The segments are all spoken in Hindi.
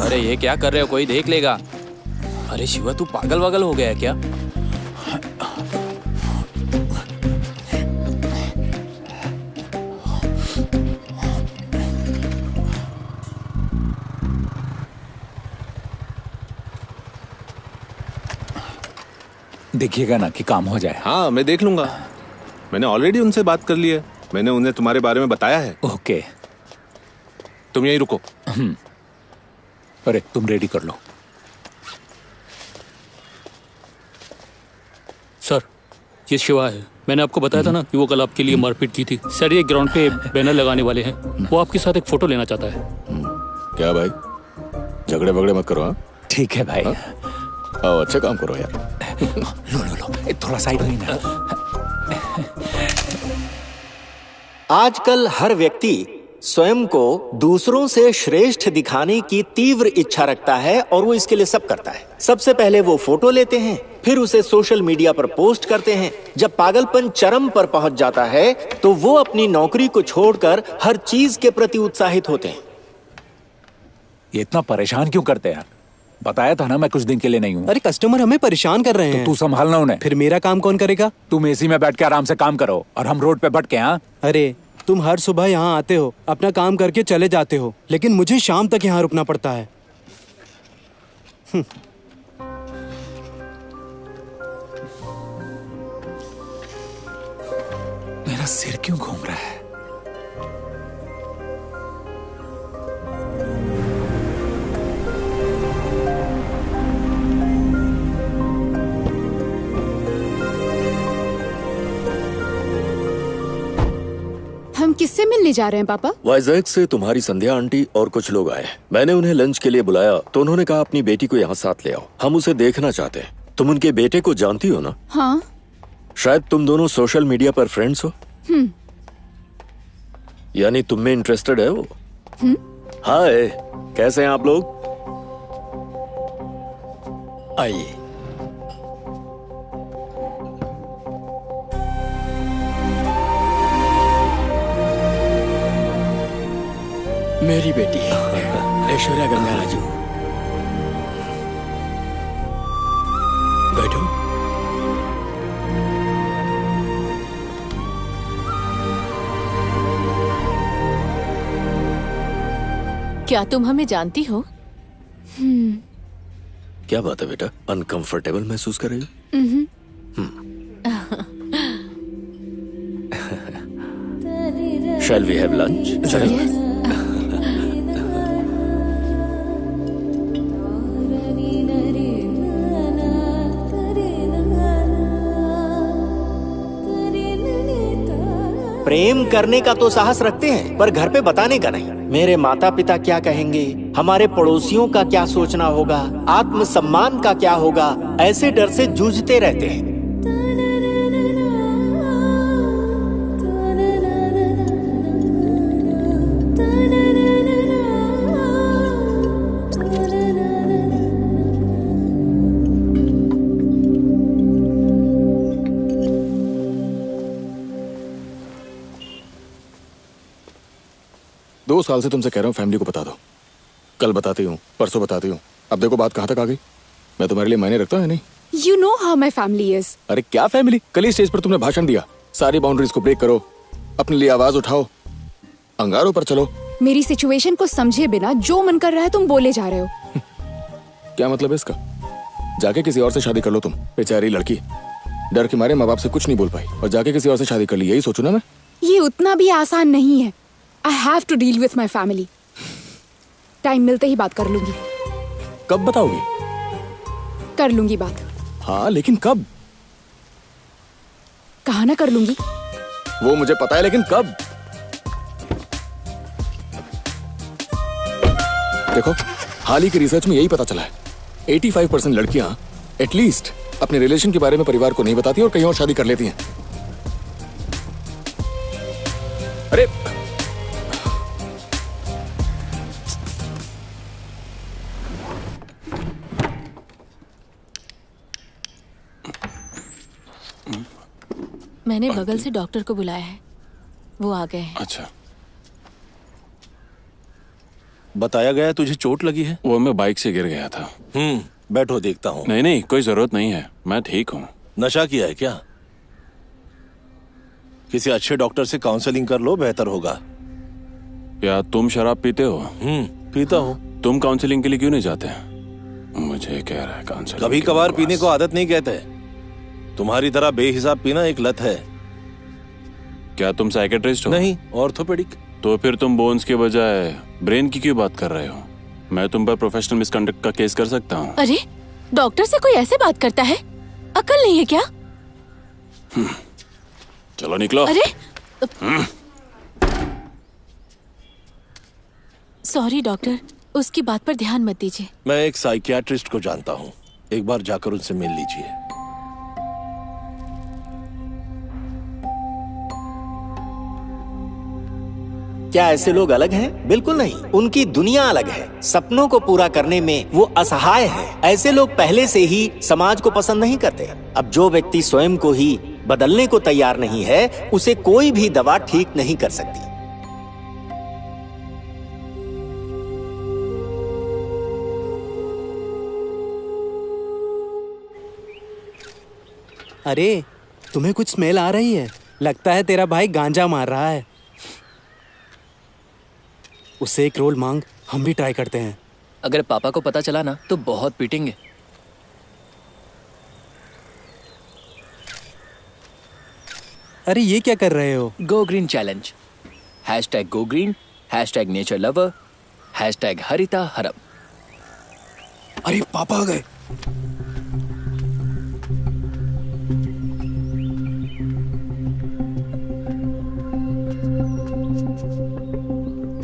अरे ये क्या कर रहे हो, कोई देख लेगा। अरे शिवा तू पागल वागल हो गया है क्या? देखिएगा ना कि काम हो जाए। हाँ मैं देख लूंगा, मैंने ऑलरेडी उनसे बात कर ली है। मैंने उन्हें तुम्हारे बारे में बताया है। ओके तुम यहीं रुको। अरे तुम रेडी कर लो। सर ये शिवा है, मैंने आपको बताया था ना कि वो कल आपके लिए मारपीट की थी। सर ये ग्राउंड पे बैनर लगाने वाले हैं, वो आपके साथ एक फोटो लेना चाहता है। क्या भाई, झगड़े वगड़े मत करो। हाँ ठीक है भाई। आओ अच्छा काम करो यार। लो थोड़ा साइड हो ना। आजकल हर व्यक्ति स्वयं को दूसरों से श्रेष्ठ दिखाने की तीव्र इच्छा रखता है और वो इसके लिए सब करता है। सबसे पहले वो फोटो लेते हैं, फिर उसे सोशल मीडिया पर पोस्ट करते हैं। जब पागलपन चरम पर पहुंच जाता है तो वो अपनी नौकरी को छोड़कर हर चीज के प्रति उत्साहित होते हैं। ये इतना परेशान क्यों करते हैं यार? बताया था ना मैं कुछ दिन के लिए नहीं हूँ। अरे कस्टमर हमें परेशान कर रहे हैं। तो तू संभालना उन्हें। फिर मेरा काम कौन करेगा? तुम एसी में बैठ के आराम से काम करो और हम रोड पे भटके। हाँ अरे तुम हर सुबह यहाँ आते हो, अपना काम करके चले जाते हो, लेकिन मुझे शाम तक यहाँ रुकना पड़ता है। मेरा सिर क्यों घूम रहा है? हम किससे मिलने जा रहे हैं पापा? वाइजैक से तुम्हारी संध्या आंटी और कुछ लोग आए हैं। मैंने उन्हें लंच के लिए बुलाया तो उन्होंने कहा अपनी बेटी को यहाँ साथ ले आओ, हम उसे देखना चाहते हैं। तुम उनके बेटे को जानती हो ना? हाँ। शायद तुम दोनों सोशल मीडिया पर फ्रेंड्स हो। यानी तुम में इंटरेस्टेड है वो? हाय, कैसे हैं आप लोग? आइए। मेरी बेटी ऐश्वर्या गंगा राजू, बैठो। क्या तुम हमें जानती हो? क्या बात है बेटा, अनकंफर्टेबल महसूस कर रही हो? Shall we have lunch? Yes. प्रेम करने का तो साहस रखते हैं पर घर पे बताने का नहीं। मेरे माता पिता क्या कहेंगे, हमारे पड़ोसियों का क्या सोचना होगा, आत्मसम्मान का क्या होगा, ऐसे डर से जूझते रहते हैं। दो साल से तुमसे कह रहा हूँ फैमिली को बता दो। कल बताती हूँ, परसों बताती हूँ, अब देखो बात कहाँ तक आ गई। मैं तुम्हारे लिए मायने रखता हूँ या नहीं? You know how my family is. अरे क्या फैमिली, कल ही स्टेज पर तुमने भाषण दिया, सारी बाउंड्रीज को ब्रेक करो, अपने लिए आवाज उठाओ, अंगारों पर चलो। मेरी सिचुएशन को समझे बिना जो मन कर रहा है तुम बोले जा रहे हो। क्या मतलब है इसका? जाके किसी और से शादी कर लो तुम, बेचारी लड़की डर के मारे माँ बाप से कुछ नहीं बोल पाई और जाके किसी और से शादी कर ली, यही सोचो ना। मैं ये उतना भी आसान नहीं है। I have to deal with my family. Time मिलते ही बात कर लूंगी। कब बताओगी? कर लूंगी बात। हाँ लेकिन कब? कहा ना कर लूंगी। वो मुझे पता है लेकिन कब? देखो हाल ही की रिसर्च में यही पता चला है, 85% लड़कियां एटलीस्ट अपने रिलेशन के बारे में परिवार को नहीं बताती और कहीं और शादी कर लेती हैं। अरे मैंने बगल से डॉक्टर को बुलाया है, वो आ गए हैं। अच्छा। बताया गया तुझे चोट लगी है। वो मैं बाइक से गिर गया था। बैठो देखता हूँ। नहीं नहीं, कोई जरूरत नहीं है, मैं ठीक हूँ। नशा किया है क्या? किसी अच्छे डॉक्टर से काउंसलिंग कर लो, बेहतर होगा। क्या तुम शराब पीते हो? पीता हूँ। तुम काउंसलिंग के लिए क्यों नहीं जाते? मुझे कह रहा है काउंसलिंग। कभी कभार पीने को आदत नहीं कहते। तुम्हारी तरह बेहिसाब पीना एक लत है। क्या तुम साइकेट्रिस्ट हो? नहीं, ऑर्थोपेडिक। तो फिर तुम बोन्स के बजाय ब्रेन की क्यों बात कर रहे हो? मैं तुम पर प्रोफेशनल मिसकंडक्ट का केस कर सकता हूँ। अरे डॉक्टर से कोई ऐसे बात करता है? अकल नहीं है क्या? चलो निकलो। अरे सॉरी डॉक्टर, उसकी बात पर ध्यान मत दीजिए। मैं एक साइकियाट्रिस्ट को जानता हूँ, एक बार जाकर उनसे मिल लीजिए। क्या ऐसे लोग अलग हैं? बिल्कुल नहीं, उनकी दुनिया अलग है। सपनों को पूरा करने में वो असहाय है। ऐसे लोग पहले से ही समाज को पसंद नहीं करते। अब जो व्यक्ति स्वयं को ही बदलने को तैयार नहीं है, उसे कोई भी दवा ठीक नहीं कर सकती। अरे तुम्हें कुछ स्मेल आ रही है? लगता है तेरा भाई गांजा मार रहा है। उससे एक रोल मांग, हम भी ट्राई करते हैं। अगर पापा को पता चला ना तो बहुत पीटेंगे। अरे ये क्या कर रहे हो? Go green challenge. #Go green, #nature lover, #Haritha Haram. अरे पापा आ गए।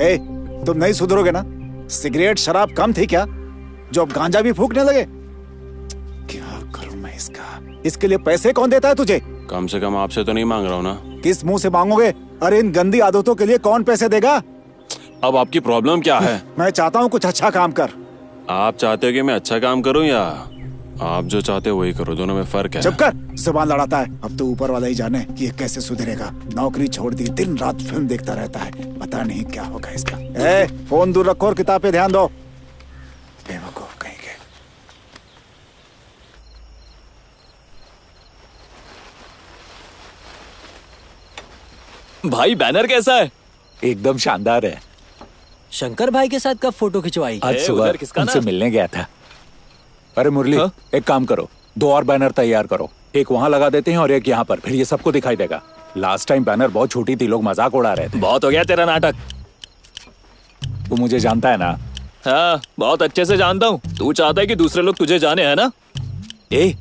ए, तुम नहीं सुधरोगे ना? सिगरेट शराब कम थी क्या, जो अब गांजा भी फूकने लगे? क्या करूं मैं इसका? इसके लिए पैसे कौन देता है तुझे? कम से कम आपसे तो नहीं मांग रहा हूँ ना। किस मुंह से मांगोगे? अरे इन गंदी आदतों के लिए कौन पैसे देगा? अब आपकी प्रॉब्लम क्या है? मैं चाहता हूँ कुछ अच्छा काम कर। आप चाहते हो कि मैं अच्छा काम करूं या आप जो चाहते हो वही करो? दोनों में फर्क है। चुप कर, जुबान लड़ाता है। अब तो ऊपर वाला ही जाने कि ये कैसे सुधरेगा। नौकरी छोड़ दी, दिन रात फिल्म देखता रहता है। पता नहीं क्या होगा इसका। ए, फोन दूर रखो और किताब पे ध्यान दो। बेवकूफ कहीं के। भाई बैनर कैसा है? एकदम शानदार है। शंकर भाई के साथ कब फोटो खिंचवाई? आज सुबह उनसे मिलने गया था। अरे मुरली, एक काम करो, 2 और बैनर तैयार करो। एक वहाँ लगा देते हैं और एक यहाँ पर, फिर ये सबको दिखाई देगा। लास्ट टाइम बैनर बहुत छोटी थी, लोग मजाक उड़ा रहे थे। बहुत हो गया तेरा नाटक। तू मुझे जानता है ना? हाँ, बहुत अच्छे से जानता हूँ। तू चाहता है कि दूसरे लोग तुझे जाने, है ना? ए,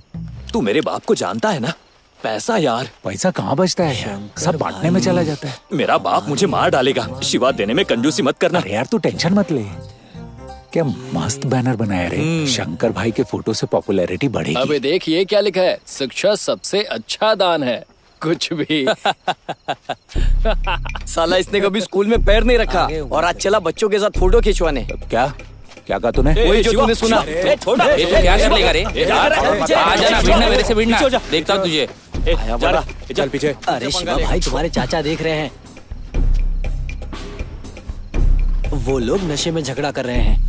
तू मेरे बाप को जानता है ना? पैसा यार, पैसा कहाँ बचता है? सब बांटने में चला जाता है। मेरा बाप मुझे मार डालेगा। शिवा, देने में कंजूसी मत करना। यार तू टेंशन मत ले। क्या मस्त बैनर बनाया रे। शंकर भाई के फोटो से पॉपुलैरिटी बढ़ेगी। अबे देखिए क्या लिखा है, शिक्षा सबसे अच्छा दान है। कुछ भी। साला इसने कभी स्कूल में पैर नहीं रखा और आज चला बच्चों के साथ फोटो खिंचवाने। क्या क्या कहा तूने? वही जो तूने सुना। क्या कर लेगा रे? आ जाना, भिड़ना मेरे से भिड़ना। देखता हूँ तुझे। चल पीछे। अरे शिवा भाई, तुम्हारे चाचा देख रहे हैं। वो लोग नशे में झगड़ा कर रहे हैं।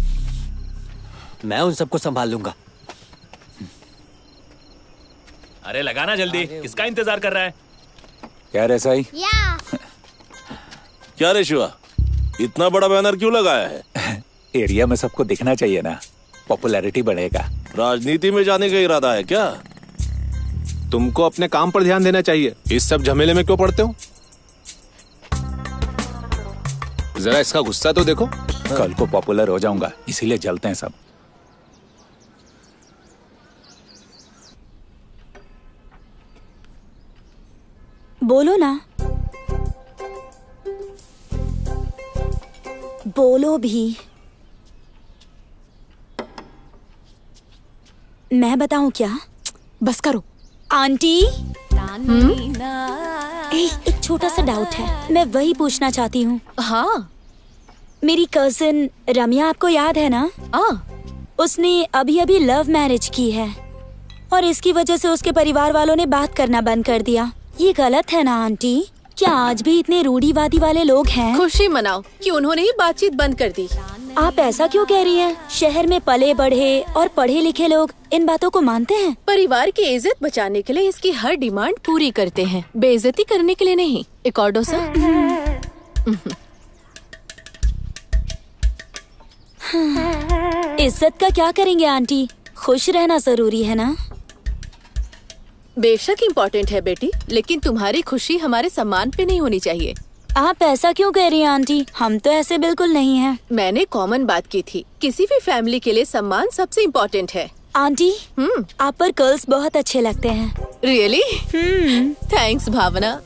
मैं उन सबको संभाल लूंगा। अरे लगाना जल्दी, किसका इंतजार कर रहा है? क्या रे साई? क्या रे शिवा, इतना बड़ा बैनर क्यों लगाया है? एरिया में सबको दिखना चाहिए ना, पॉपुलैरिटी बढ़ेगा। राजनीति में जाने का इरादा है क्या? तुमको अपने काम पर ध्यान देना चाहिए। इस सब झमेले में क्यों पड़ते हो? जरा इसका गुस्सा तो देखो। कल को पॉपुलर हो जाऊंगा, इसीलिए जलते हैं सब। बोलो ना, बोलो भी। मैं बताऊं क्या? बस करो आंटी। एक छोटा सा डाउट है, मैं वही पूछना चाहती हूँ। हाँ, मेरी कजिन रम्या आपको याद है ना? उसने अभी अभी लव मैरिज की है और इसकी वजह से उसके परिवार वालों ने बात करना बंद कर दिया। ये गलत है ना आंटी? क्या आज भी इतने रूढ़िवादी वाले लोग हैं? खुशी मनाओ कि उन्होंने ही बातचीत बंद कर दी। आप ऐसा क्यों कह रही हैं? शहर में पले बढ़े और पढ़े लिखे लोग इन बातों को मानते हैं। परिवार की इज्जत बचाने के लिए इसकी हर डिमांड पूरी करते हैं, बेइज्जती करने के लिए नहीं। एक और डोसा। इज्जत का क्या करेंगे आंटी? खुश रहना जरूरी है ना। बेशक इम्पोर्टेंट है बेटी, लेकिन तुम्हारी खुशी हमारे सम्मान पे नहीं होनी चाहिए। आप ऐसा क्यों कह रही हैं आंटी? हम तो ऐसे बिल्कुल नहीं हैं। मैंने कॉमन बात की थी, किसी भी फैमिली के लिए सम्मान सबसे इम्पोर्टेंट है। आंटी, आप पर कर्ल्स बहुत अच्छे लगते हैं। रियली? थैंक्स भावना।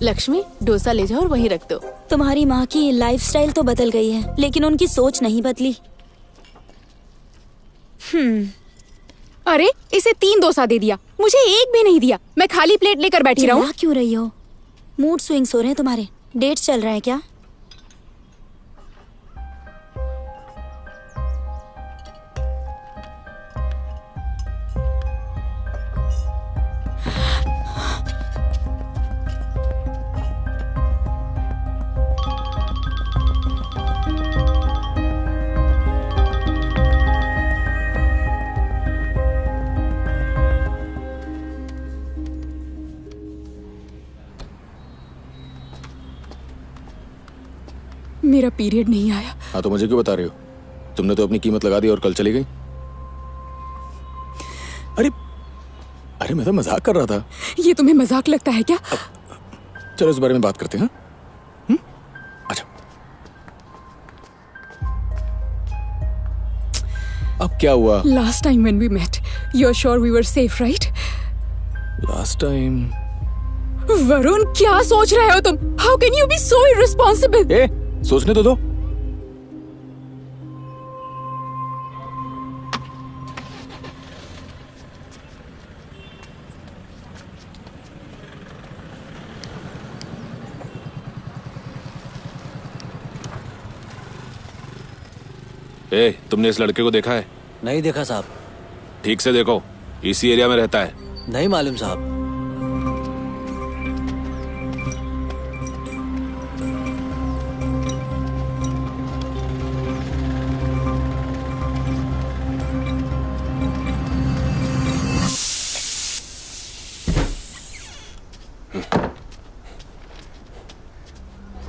लक्ष्मी, डोसा ले जाओ और वहीं रख दो। तुम्हारी माँ की लाइफस्टाइल तो बदल गई है, लेकिन उनकी सोच नहीं बदली। अरे इसे 3 डोसा दे दिया, मुझे एक भी नहीं दिया। मैं खाली प्लेट लेकर बैठी रहूं? चिल्ला क्यों रही हो? मूड स्विंग्स हो रहे हैं तुम्हारे। डेट चल रहा है क्या? मेरा पीरियड नहीं आया। हाँ तो मुझे क्यों बता रहे हो? तुमने तो अपनी कीमत लगा दी और कल चली गई। अरे मैं तो मजाक कर रहा था। ये तुम्हें मजाक लगता है क्या? चलो इस बारे में बात करते हैं। अच्छा, अब क्या हुआ? Last time when we met, you're sure we were safe, right? Last time? Varun, क्या सोच रहे हो तुम? How can you be so irresponsible? सोचने तो दो। तुमने इस लड़के को देखा है? नहीं देखा साहब। ठीक से देखो, इसी एरिया में रहता है। नहीं मालूम साहब।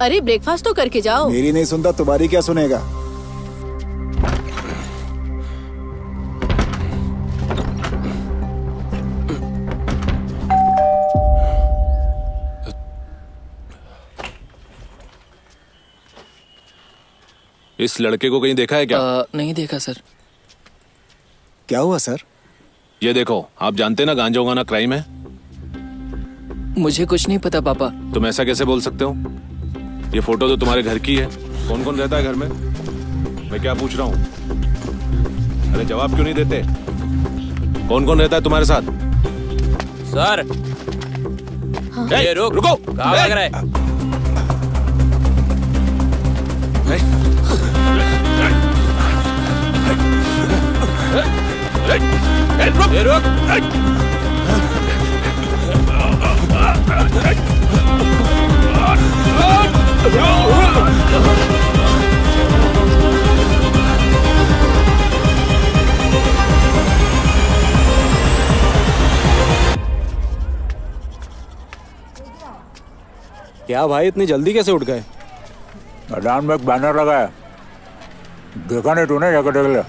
अरे ब्रेकफास्ट तो करके जाओ। मेरी नहीं सुनता, तुम्हारी क्या सुनेगा? इस लड़के को कहीं देखा है क्या? नहीं देखा सर। क्या हुआ सर? ये देखो, आप जानते ना गांजा उगाना क्राइम है। मुझे कुछ नहीं पता पापा। तुम ऐसा कैसे बोल सकते हो? ये फोटो तो तुम्हारे घर की है। कौन कौन रहता है घर में? मैं क्या पूछ रहा हूँ? अरे जवाब क्यों नहीं देते? कौन कौन रहता है तुम्हारे साथ? सर। हाँ? ये रुको, कहाँ भाग रहा है? क्या भाई, इतनी जल्दी कैसे उठ गए? मैदान में एक बैनर लगा है, देखा नहीं तूने? जाकर देख ले।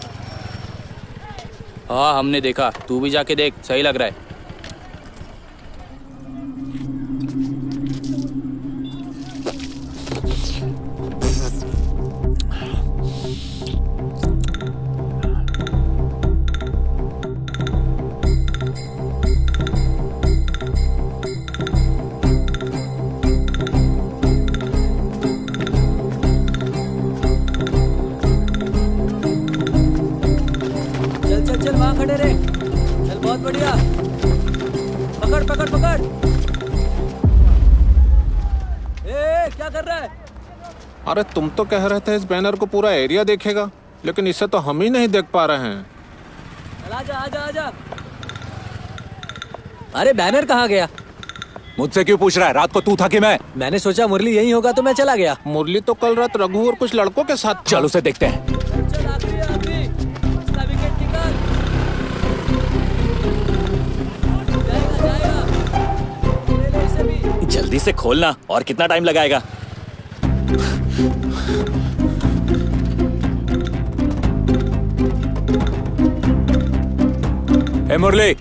हाँ हमने देखा, तू भी जाके देख, सही लग रहा है। चल वहाँ खड़े रहे। चल बहुत बढ़िया। पकड़ पकड़ पकड़। क्या कर रहा है? अरे तुम तो कह रहे थे इस बैनर को पूरा एरिया देखेगा, लेकिन इसे तो हम ही नहीं देख पा रहे हैं। आजा आजा आजा। अरे बैनर कहाँ गया? मुझसे क्यों पूछ रहा है? रात को तू था कि मैं? मैंने सोचा मुरली यही होगा तो मैं चला गया। मुरली तो कल रात रघु और कुछ लड़कों के साथ। चल उसे देखते हैं। जल्दी से खोलना, और कितना टाइम लगाएगा? ए मुरली,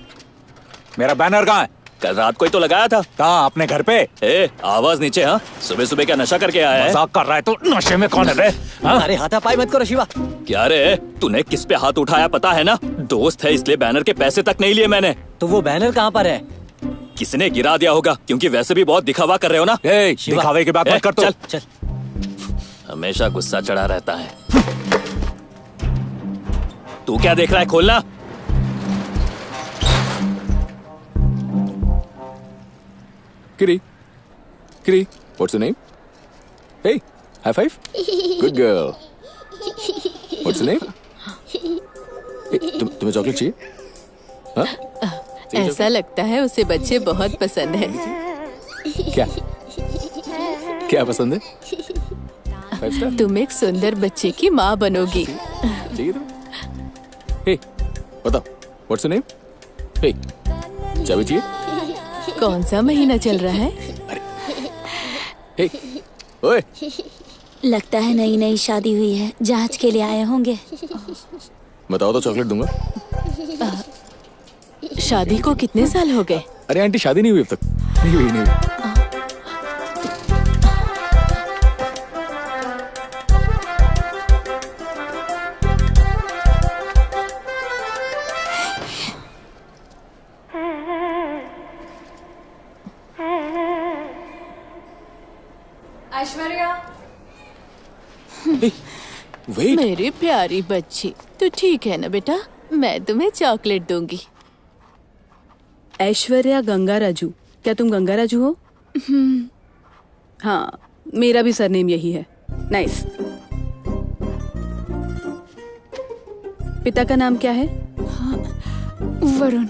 मेरा बैनर कहाँ है? कल रात को ही तो लगाया था। कहाँ? अपने घर पे। ए, आवाज नीचे। हाँ, सुबह सुबह क्या नशा करके आया है? मजाक कर रहा है तो? नशे में कौन है रे? अरे हाथापाई मत करो शिवा। क्या रे, तूने किस पे हाथ उठाया पता है ना? दोस्त है इसलिए बैनर के पैसे तक नहीं लिए मैंने। तो वो बैनर कहाँ पर है? किसी ने गिरा दिया होगा, क्योंकि वैसे भी बहुत दिखावा कर रहे हो ना। दिखावे की बात मत कर। चल चल, हमेशा गुस्सा चढ़ा रहता है। तू क्या देख रहा है? खोलना। Kitty, Kitty, what's your name? Hey, high five. Good girl. What's your name? Hey, तुम्हें चॉकलेट चाहिए? हाँ? ऐसा लगता है उसे बच्चे बहुत पसंद है। क्या? क्या पसंद है? तुम एक सुंदर बच्चे की माँ बनोगी। चाहिए तुम्हें? Hey, बताओ, what's your name? Hey, चाबी चाहिए? कौन सा महीना चल रहा है? Hey, ओए। लगता है नई नई शादी हुई है, जांच के लिए आए होंगे। बताओ तो चॉकलेट दूंगा। शादी को कितने साल हो गए? अरे आंटी, शादी नहीं हुई अब तक। नहीं हुई। ऐश्वर्या। Wait. मेरी प्यारी बच्ची, तू ठीक है ना बेटा? मैं तुम्हें चॉकलेट दूंगी। ऐश्वर्या गंगाराजू, क्या तुम गंगाराजू हो? हाँ, मेरा भी सरनेम यही है। नाइस। पिता का नाम क्या है? वरुण।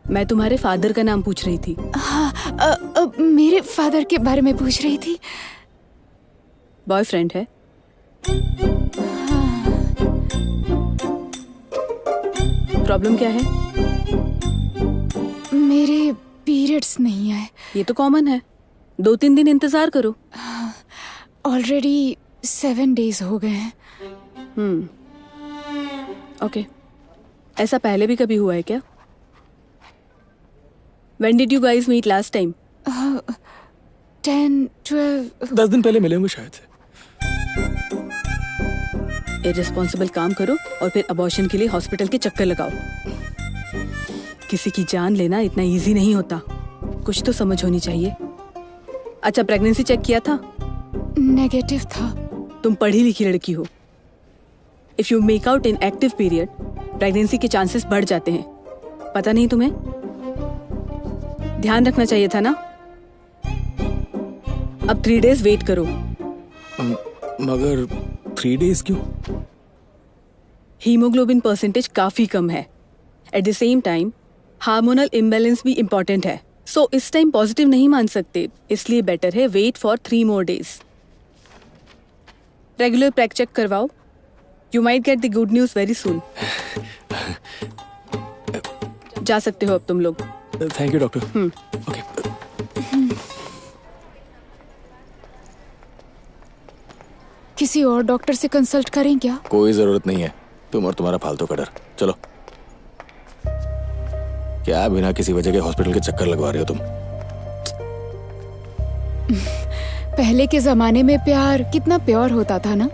मैं तुम्हारे फादर का नाम पूछ रही थी। हाँ, मेरे फादर के बारे में पूछ रही थी। बॉयफ्रेंड है? प्रॉब्लम क्या है? मेरे पीरियड्स नहीं आए। ये तो कॉमन है, 2-3 दिन इंतजार करो। ऑलरेडी 7 days हो गए हैं। ओके। ऐसा पहले भी कभी हुआ है क्या? When did you guys meet last time? 10 दिन पहले मिले होंगे शायद से। इररिस्पॉन्सिबल काम करो और फिर अबॉर्शन के लिए हॉस्पिटल के चक्कर लगाओ। किसी की जान लेना इतना इजी नहीं होता, कुछ तो समझ होनी चाहिए। अच्छा, प्रेगनेंसी चेक किया था? नेगेटिव था। तुम पढ़ी लिखी लड़की हो। If you make out in active period, pregnancy के चांसेस बढ़ जाते हैं। पता नहीं तुम्हें? ध्यान रखना चाहिए था ना। अब 3 days वेट करो। मगर 3 days क्यों? हीमोग्लोबिन परसेंटेज काफी कम है। At the same time hormonal imbalance भी इम्पोर्टेंट है। सो इस टाइम पॉजिटिव नहीं मान सकते, इसलिए बेटर है wait for 3 more days। Regular प्रैक चेक करवाओ। You might get the good news very soon. जा सकते हो अब तुम लोग। Thank you doctor. ओके। किसी और डॉक्टर से कंसल्ट करें क्या? कोई जरूरत नहीं है, तुम और तुम्हारा फालतू का डर। चलो। क्या बिना किसी वजह के हॉस्पिटल के चक्कर लगवा रहे हो तुम? पहले के जमाने में प्यार कितना प्योर होता था ना,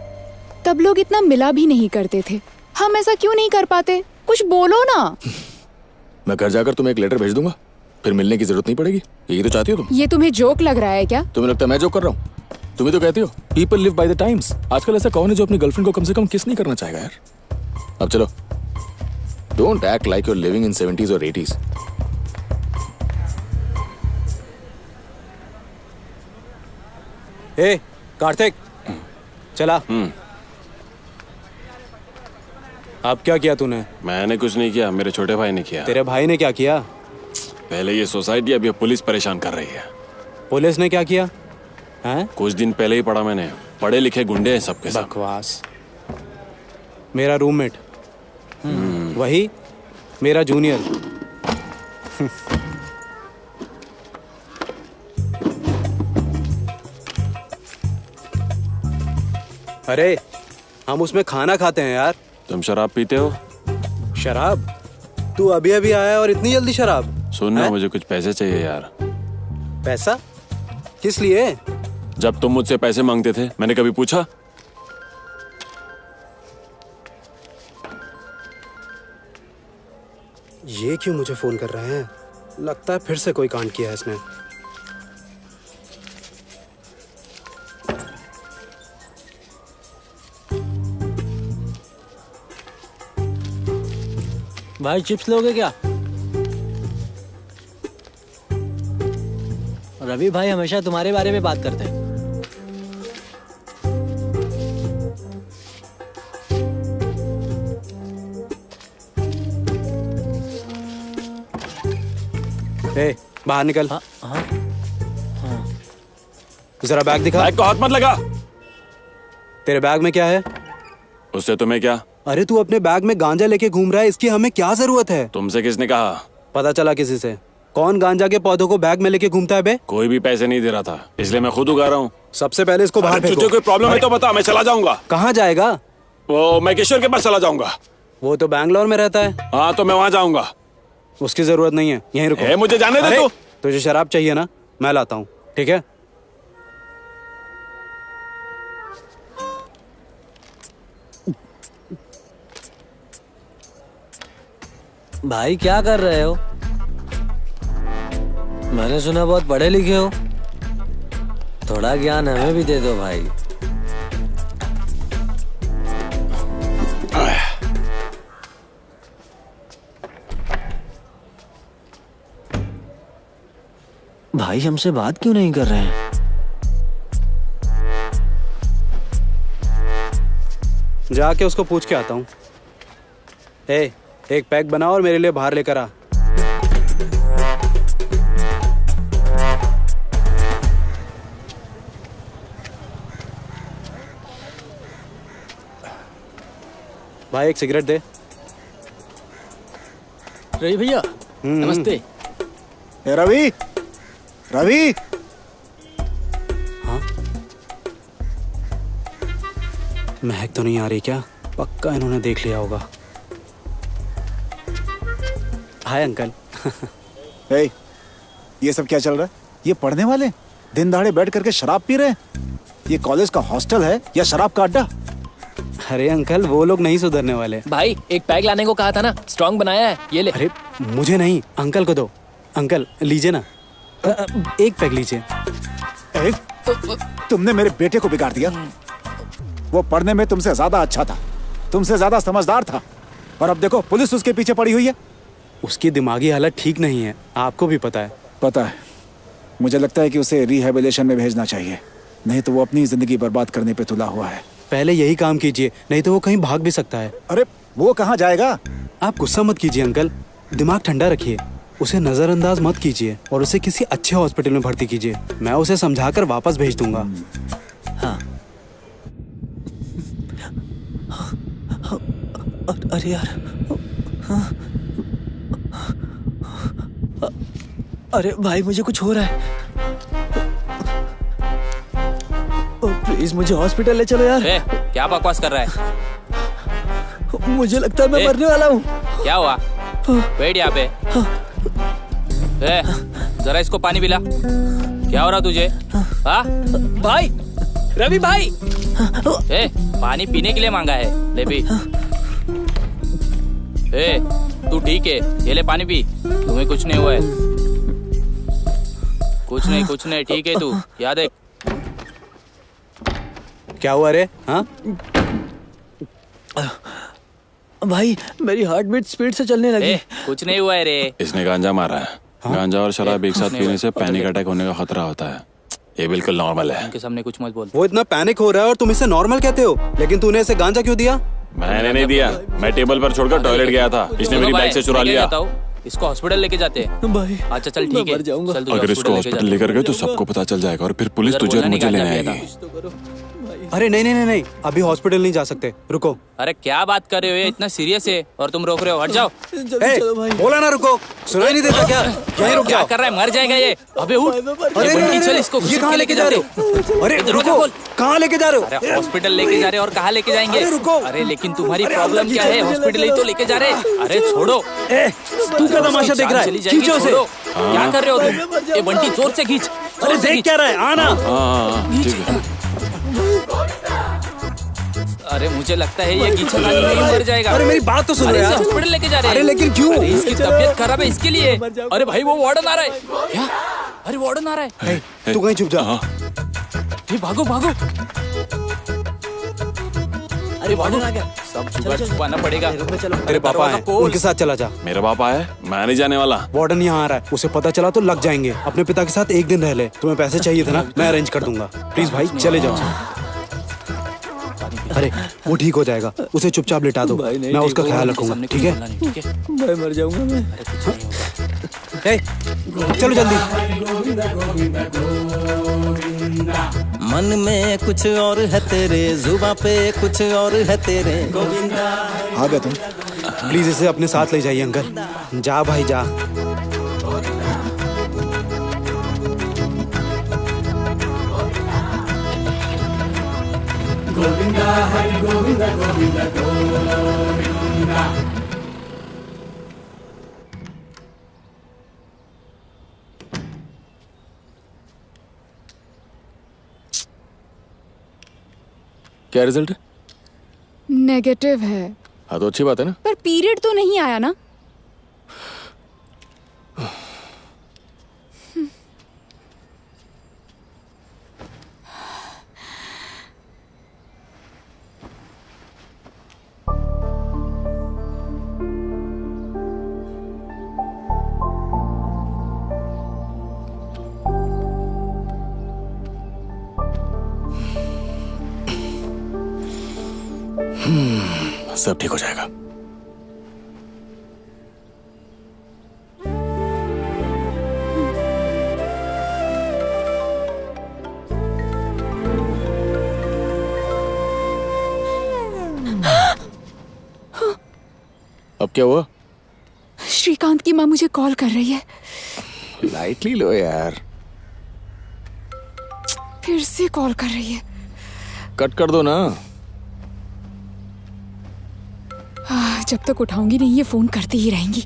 तब लोग इतना मिला भी नहीं करते थे। हम ऐसा क्यों नहीं कर पाते? कुछ बोलो ना। मैं घर जाकर तुम्हें एक लेटर भेज दूंगा, फिर मिलने की जरूरत नहीं पड़ेगी। यही तो चाहती हो तुम? ये तुम्हें जोक लग रहा है क्या? तुम्हें लगता है मैं जोक कर रहा हूँ? तुम ही तो कहती हो people live by the times. आजकल ऐसा कौन है जो अपनी गर्लफ्रेंड को कम से कम किस नहीं करना चाहेगा यार? अब चलो, don't act like you're living in 70s और 80s। ए कार्तिक, चला। अब क्या किया तूने? मैंने कुछ नहीं किया, मेरे छोटे भाई ने किया। तेरे भाई ने क्या किया? पहले ये सोसाइटी, अब ये पुलिस परेशान कर रही है। पुलिस ने क्या किया हैं? कुछ दिन पहले ही पढ़ा मैंने, पढ़े लिखे गुंडे हैं सबके सब। बकवास। मेरा रूममेट, वही मेरा जूनियर। अरे हम उसमें खाना खाते हैं यार। तुम शराब पीते हो? शराब? तू अभी अभी आया और इतनी जल्दी शराब? सुनना, मुझे कुछ पैसे चाहिए यार। पैसा? किस लिए? जब तुम मुझसे पैसे मांगते थे मैंने कभी पूछा? ये क्यों मुझे फोन कर रहे हैं? लगता है फिर से कोई कांड किया है इसने। भाई चिप्स लोगे क्या? रवि भाई हमेशा तुम्हारे बारे में बात करते हैं। ए, बाहर निकल। हाँ। जरा बैग दिखा। बैग को हाथ मत लगा। तेरे बैग में क्या है? उससे तुम्हें क्या? अरे तू अपने बैग में गांजा लेके घूम रहा है, इसकी हमें क्या जरूरत है? तुमसे किसने कहा? पता चला किसी से। कौन गांजा के पौधों को बैग में लेके घूमता है बे? कोई भी पैसे नहीं दे रहा था, इसलिए मैं खुद उगा रहा हूँ। सबसे पहले इसको बाहर फेंको। तुझे कोई प्रॉब्लम है तो बता, मैं चला जाऊंगा। कहाँ जाएगा? वो मैं किशोर के पास चला जाऊंगा। वो तो बैंगलोर में रहता है। हाँ तो मैं वहाँ जाऊंगा। उसकी जरूरत नहीं है, यहीं रुको। मुझे जाने दे तू। तुझे शराब चाहिए ना, मैं लाता हूँ, ठीक है? भाई क्या कर रहे हो? मैंने सुना बहुत पढ़े लिखे हो, थोड़ा ज्ञान हमें भी दे दो भाई। भाई हमसे बात क्यों नहीं कर रहे हैं? जाके उसको पूछ के आता हूँ। एक पैक बनाओ और मेरे लिए बाहर लेकर आ। भाई एक सिगरेट दे। रवि भैया नमस्ते। रवि, रवि। हाँ? महक तो नहीं आ रही क्या? पक्का इन्होंने देख लिया होगा। Hi uncle. ए, ये सब क्या चल रहा है? ये पढ़ने वाले दिन दहाड़े बैठ करके शराब पी रहे हैं। ये कॉलेज का हॉस्टल है या शराब का अड्डा? अरे अंकल, वो लोग नहीं सुधरने वाले। भाई एक पैक लाने को कहा था ना, स्ट्रॉन्ग बनाया है, ये ले। अरे मुझे नहीं, अंकल को दो। अंकल लीजिए ना, एक पैक लीजिए। तुमने मेरे बेटे को बिगाड़ दिया। वो पढ़ने में तुमसे ज्यादा अच्छा था, तुमसे ज्यादा समझदार था, और अब देखो पुलिस उसके पीछे पड़ी हुई है। उसकी दिमागी हालत ठीक नहीं है, आपको भी पता है। पता है, मुझे लगता है कि उसे रिहेबिलिटेशन में भेजना चाहिए, नहीं तो वो अपनी जिंदगी बर्बाद करने पे तुला हुआ है। पहले यही काम कीजिए, नहीं तो वो कहीं भाग भी सकता है। अरे वो कहाँ जाएगा? आप गुस्सा मत कीजिए अंकल, दिमाग ठंडा रखिए, उसे नजरअंदाज मत कीजिए और उसे किसी अच्छे हॉस्पिटल में भर्ती कीजिए। मैं उसे समझाकर वापस भेज दूंगा। हाँ। अरे यार, अरे भाई मुझे कुछ हो रहा है। प्लीज मुझे हॉस्पिटल ले चलो यार। क्या बकवास कर रहा है? मुझे लगता है मैं मरने वाला हूँ। क्या हुआ? बैठ यहाँ पे। जरा इसको पानी पिला। क्या हो रहा तुझे? हाँ भाई, रवि भाई। पानी पीने के लिए मांगा है, ले पी। तू ठीक है, ये ले पानी पी। तुम्हें कुछ नहीं हुआ है। कुछ नहीं, ठीक है तू, याद है। क्या हुआ रे? हाँ भाई मेरी हार्ट बीट स्पीड से चलने लगी। कुछ नहीं हुआ है रे। इसने गांजा मारा है। गांजा और शराब एक साथ पीने से पैनिक अटैक होने का खतरा होता है। ये बिल्कुल नॉर्मल है। उनके सामने कुछ मत बोल। वो इतना पैनिक हो रहा है और तुम इसे नॉर्मल कहते हो, लेकिन तूने इसे गांजा क्यों दिया? मैंने नहीं दिया, मैं टेबल पर छोड़कर टॉयलेट गया था, इसने मेरी बाइक से चुरा लिया। इसको हॉस्पिटल लेके जाते हैं भाई। अच्छा चल ठीक है, चल तुझे अगर इसको हॉस्पिटल लेकर गए तो सबको पता चल जाएगा और फिर पुलिस तुझे और मुझे लेने आएगी। अरे नहीं नहीं नहीं नहीं, अभी हॉस्पिटल नहीं जा सकते, रुको। अरे क्या बात कर रहे हो, ये इतना सीरियस है और तुम रोक रहे हो, हट जाओ। बोला ना रुको, सुनाई नहीं देता क्या? यहीं रुक क्या जाओ। कर रहा है, मर जाएगा ये। अबे उठ। अरे ये बंटी, नहीं, चल इसको ये कहाँ लेके जा रहे हो? अरे रुको, कहाँ लेके जा रहे हो? अरे हॉस्पिटल लेके जा रहे और कहाँ लेके जाएंगे? अरे रुको। अरे लेकिन तुम्हारी प्रॉब्लम क्या है, हॉस्पिटल ही तो लेके जा रहे। अरे छोड़ो। तू क्या तमाशा देख रहा है? खींचो उसे। क्या कर रहे हो तुम? ये बंटी जोर से खींच। अरे देख क्या रहा है, आना। अरे मुझे लगता है ये गीछा खाली नहीं मर जाएगा। अरे मेरी बात तो सुनो यार। यार। हॉस्पिटल लेके जा रहे हैं। अरे लेकिन क्यों? अरे इसकी तबीयत खराब है इसके लिए। अरे भाई वो वार्डन आ रहा है। क्या? अरे वार्डन आ रहा है। तू कहीं छुप जा। भागो भागो। अरे वार्डन आ गया। सब जुगाड़ छुपाना पड़ेगा। तेरे पापा हैं, उनके साथ चला जा। मेरा पापा है, मैं नहीं जाने वाला। वार्डन यहाँ आ रहा है, उसे पता चला तो लग जाएंगे। अपने पिता के साथ एक दिन रह ले। तुम्हें पैसे चाहिए थे ना, मैं अरेंज कर दूंगा। प्लीज भाई चले जाओ। अरे वो ठीक हो जाएगा, उसे चुपचाप लिटा दो, मैं उसका ख्याल रखूंगा, ठीक है? मैं मर जाऊंगा मैं। चलो जल्दी। मन में कुछ और है तेरे, जुबां पे कुछ और है तेरे गोविंदा। आ गए तुम? प्लीज इसे अपने साथ ले जाइए अंकल। जा भाई जा। गोविंदा हरि गोविंदा गोविंदा गोविंदा। क्या रिजल्ट है? नेगेटिव है। हाँ तो अच्छी बात है ना। पर पीरियड तो नहीं आया ना। सब ठीक हो जाएगा। अब क्या हुआ? श्रीकांत की माँ मुझे कॉल कर रही है। लाइटली लो यार। फिर से कॉल कर रही है। कट कर दो ना। जब तक उठाऊंगी नहीं ये फोन करती ही रहेंगी।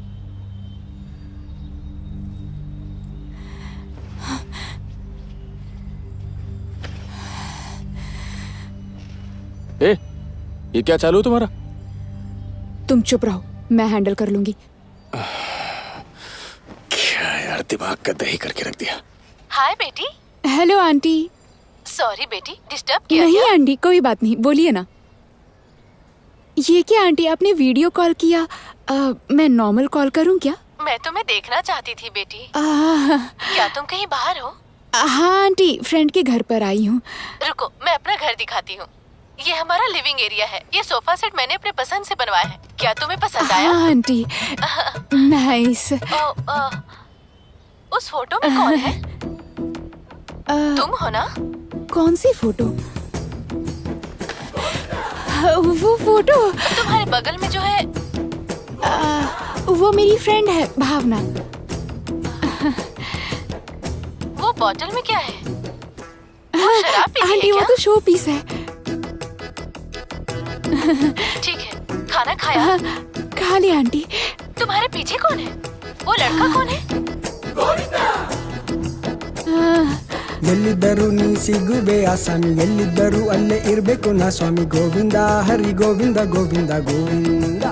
ए, ये क्या चालू है तुम्हारा? तुम चुप रहो, मैं हैंडल कर लूंगी। क्या यार, दिमाग का दही करके रख दिया। हाय बेटी। Hello aunty. सॉरी बेटी, डिस्टर्ब किया नहीं क्या? आंटी कोई बात नहीं, बोलिए ना। ये क्या आंटी, आपने वीडियो कॉल किया? मैं नॉर्मल कॉल करूं क्या? मैं तुम्हें देखना चाहती थी बेटी। क्या तुम कहीं बाहर हो? हाँ आंटी, फ्रेंड के घर पर आई हूँ। रुको मैं अपना घर दिखाती हूँ। ये हमारा लिविंग एरिया है। ये सोफा सेट मैंने अपने पसंद से बनवाया है। क्या तुम्हें पसंद आया? हाँ आंटी, नाइस। उस फोटो में कौन है? तुम हो ना? कौन सी फोटो? वो फोटो तुम्हारे बगल में जो है वो मेरी फ्रेंड है भावना। वो बोतल में क्या है? वो शराब पीती आंटी है वो क्या? तो शो पीस है। ठीक है, खाना खाया? खा लिया आंटी। तुम्हारे पीछे कौन है? वो लड़का कौन है? ಎಲ್ಲಿದ್ದರೂ ನೀ ಸಿಗುವೆ ಆಸಾಮಿ, ಎಲ್ಲಿದ್ದರೂ ಅಲ್ಲೇ ಇರ್ಬೇಕು ನಾ ಸ್ವಾಮಿ ಗೋವಿಂದ ಹರಿ ಗೋವಿಂದ ಗೋವಿಂದ ಗೋವಿಂದ।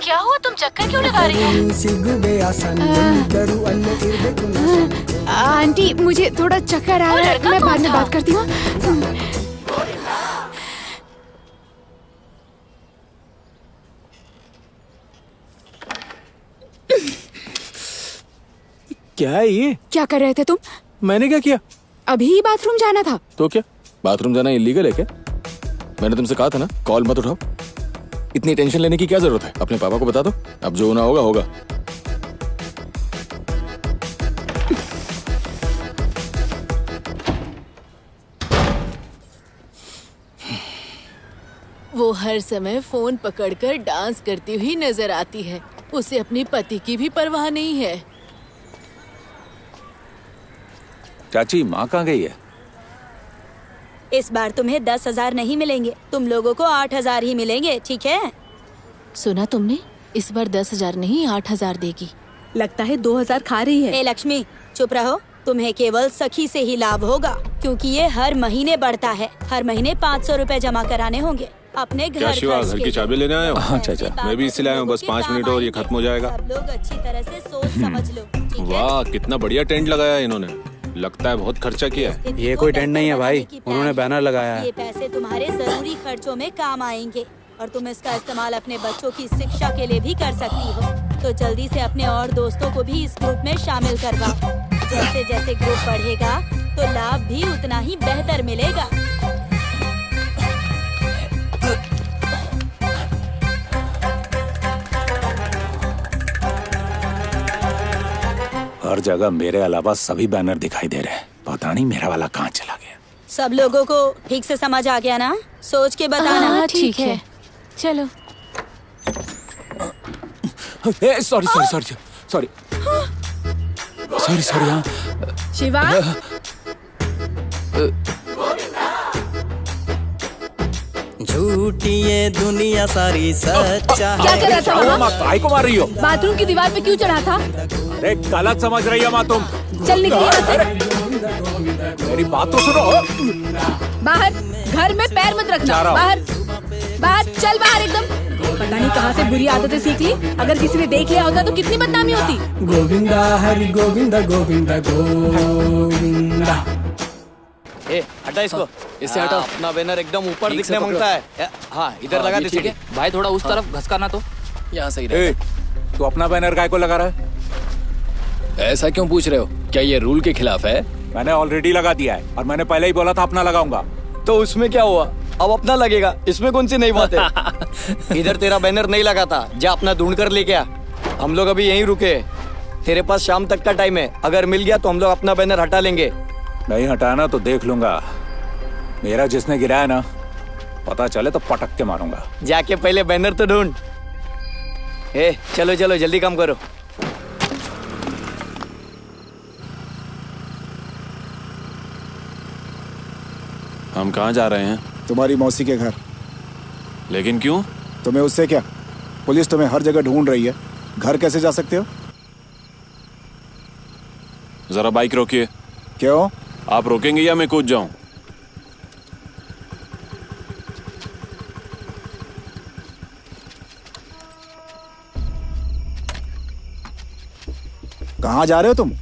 क्या हुआ, तुम चक्कर क्यों लगा रही हो? ನೀ ಸಿಗುವೆ ಆಸಾಮಿ, ಎಲ್ಲಿದ್ದರೂ ಅಲ್ಲೇ ಇರ್ಬೇಕು ನಾ ಸ್ವಾಮಿ। आंटी मुझे थोड़ा चक्कर आ रहा है, मैं बाद में बात करती हूँ। क्या है ये? क्या कर रहे थे तुम? मैंने क्या किया? अभी ही बाथरूम जाना था। तो क्या बाथरूम जाना इलीगल है क्या? मैंने तुमसे कहा था ना कॉल मत उठाओ। इतनी टेंशन लेने की क्या जरूरत है? अपने पापा को बता दो, अब जो होना होगा होगा। वो हर समय फोन पकड़कर डांस करती हुई नजर आती है। उसे अपने पति की भी परवाह नहीं है। चाची, माँ कहाँ गई है? इस बार तुम्हें 10,000 नहीं मिलेंगे, तुम लोगों को 8,000 ही मिलेंगे, ठीक है? सुना तुमने? इस बार 10,000 नहीं 8,000 देगी। लगता है 2,000 खा रही है। ए लक्ष्मी, चुप रहो। तुम्हें केवल सखी से ही लाभ होगा, क्योंकि ये हर महीने बढ़ता है। हर महीने 500 रुपए जमा कराने होंगे अपने घर। क्या शिवा, घर की चाबी लेने आए हो? हाँ चाचा, मैं भी इसलिए आया हूँ। बस 5 मिनट और ये खत्म हो जाएगा। सब लोग अच्छी तरह से सोच समझ लो, ठीक है? वाह, कितना बढ़िया टेंट लगाया है इन्होंने। लगता है बहुत खर्चा किया है। ये कोई टेंट नहीं है भाई, उन्होंने बैनर लगाया है। ये पैसे तुम्हारे जरूरी खर्चों में काम आएंगे और तुम इसका इस्तेमाल अपने बच्चों की शिक्षा के लिए भी कर सकती हो। तो जल्दी से अपने और दोस्तों को भी इस ग्रुप में शामिल करवाओ। जैसे जैसे ग्रुप बढ़ेगा तो लाभ भी उतना ही बेहतर मिलेगा। हर जगह मेरे अलावा सभी बैनर दिखाई दे रहे हैं। पता नहीं मेरा वाला कहाँ चला गया। सब लोगों को ठीक से समझ आ गया ना? सोच के बताना। हाँ, ठीक है। चलो। Sorry sorry sorry sorry sorry sorry. हाँ शिवा, झूठी ये दुनिया सारी सच्चा है। क्या कर रहा था वहाँ? माँ, काय को मार रही हो? बाथरूम की दीवार पे क्यों चढ़ा था? अरे गलत समझ रही हो माँ तुम। चल निकल यहाँ से। मेरी बात तो सुनो। बाहर, घर में पैर मत रखना। बाहर बाहर, चल बाहर एकदम। पता नहीं कहाँ से बुरी आदतें सीख ली। अगर किसी ने देख लिया होता तो कितनी बदनामी होती। गोविंदा हरि गोविंदा गोविंदा गोविंदा। ए, हटा इसको। इससे हटा। अपना बैनर एकदम ऊपर ठीक से दिखने पकड़ो। मांगता है। हाँ, इधर लगा दे। ठीक है भाई, थोड़ा उस तरफ घसकाना तो। यहाँ सही ए, रहेगा। तू अपना बैनर काय को लगा रहा है? ऐसा क्यों पूछ रहे हो? क्या ये रूल के खिलाफ है? मैंने ऑलरेडी लगा दिया है और मैंने पहले ही बोला था अपना लगाऊंगा। तो उसमें क्या हुआ? अब अपना लगेगा, इसमें कौन सी नई बात है? इधर तेरा बैनर नहीं लगा था, जा अपना ढूंढ कर ले क्या। हम लोग अभी यहीं रुके। तेरे पास शाम तक का टाइम है। अगर मिल गया तो हम लोग अपना बैनर हटा लेंगे। नहीं हटाना तो देख लूंगा। मेरा जिसने गिराया ना, पता चले तो पटक के मारूंगा। जाके पहले बैनर तो ढूंढ। ए, चलो चलो जल्दी काम करो। हम कहाँ जा रहे हैं? तुम्हारी मौसी के घर। लेकिन क्यों? तुम्हें उससे क्या? पुलिस तुम्हें हर जगह ढूंढ रही है। घर कैसे जा सकते हो? जरा बाइक रोकिए। क्यों? आप रोकेंगे या मैं कूद जाऊं? कहाँ जा रहे हो तुम?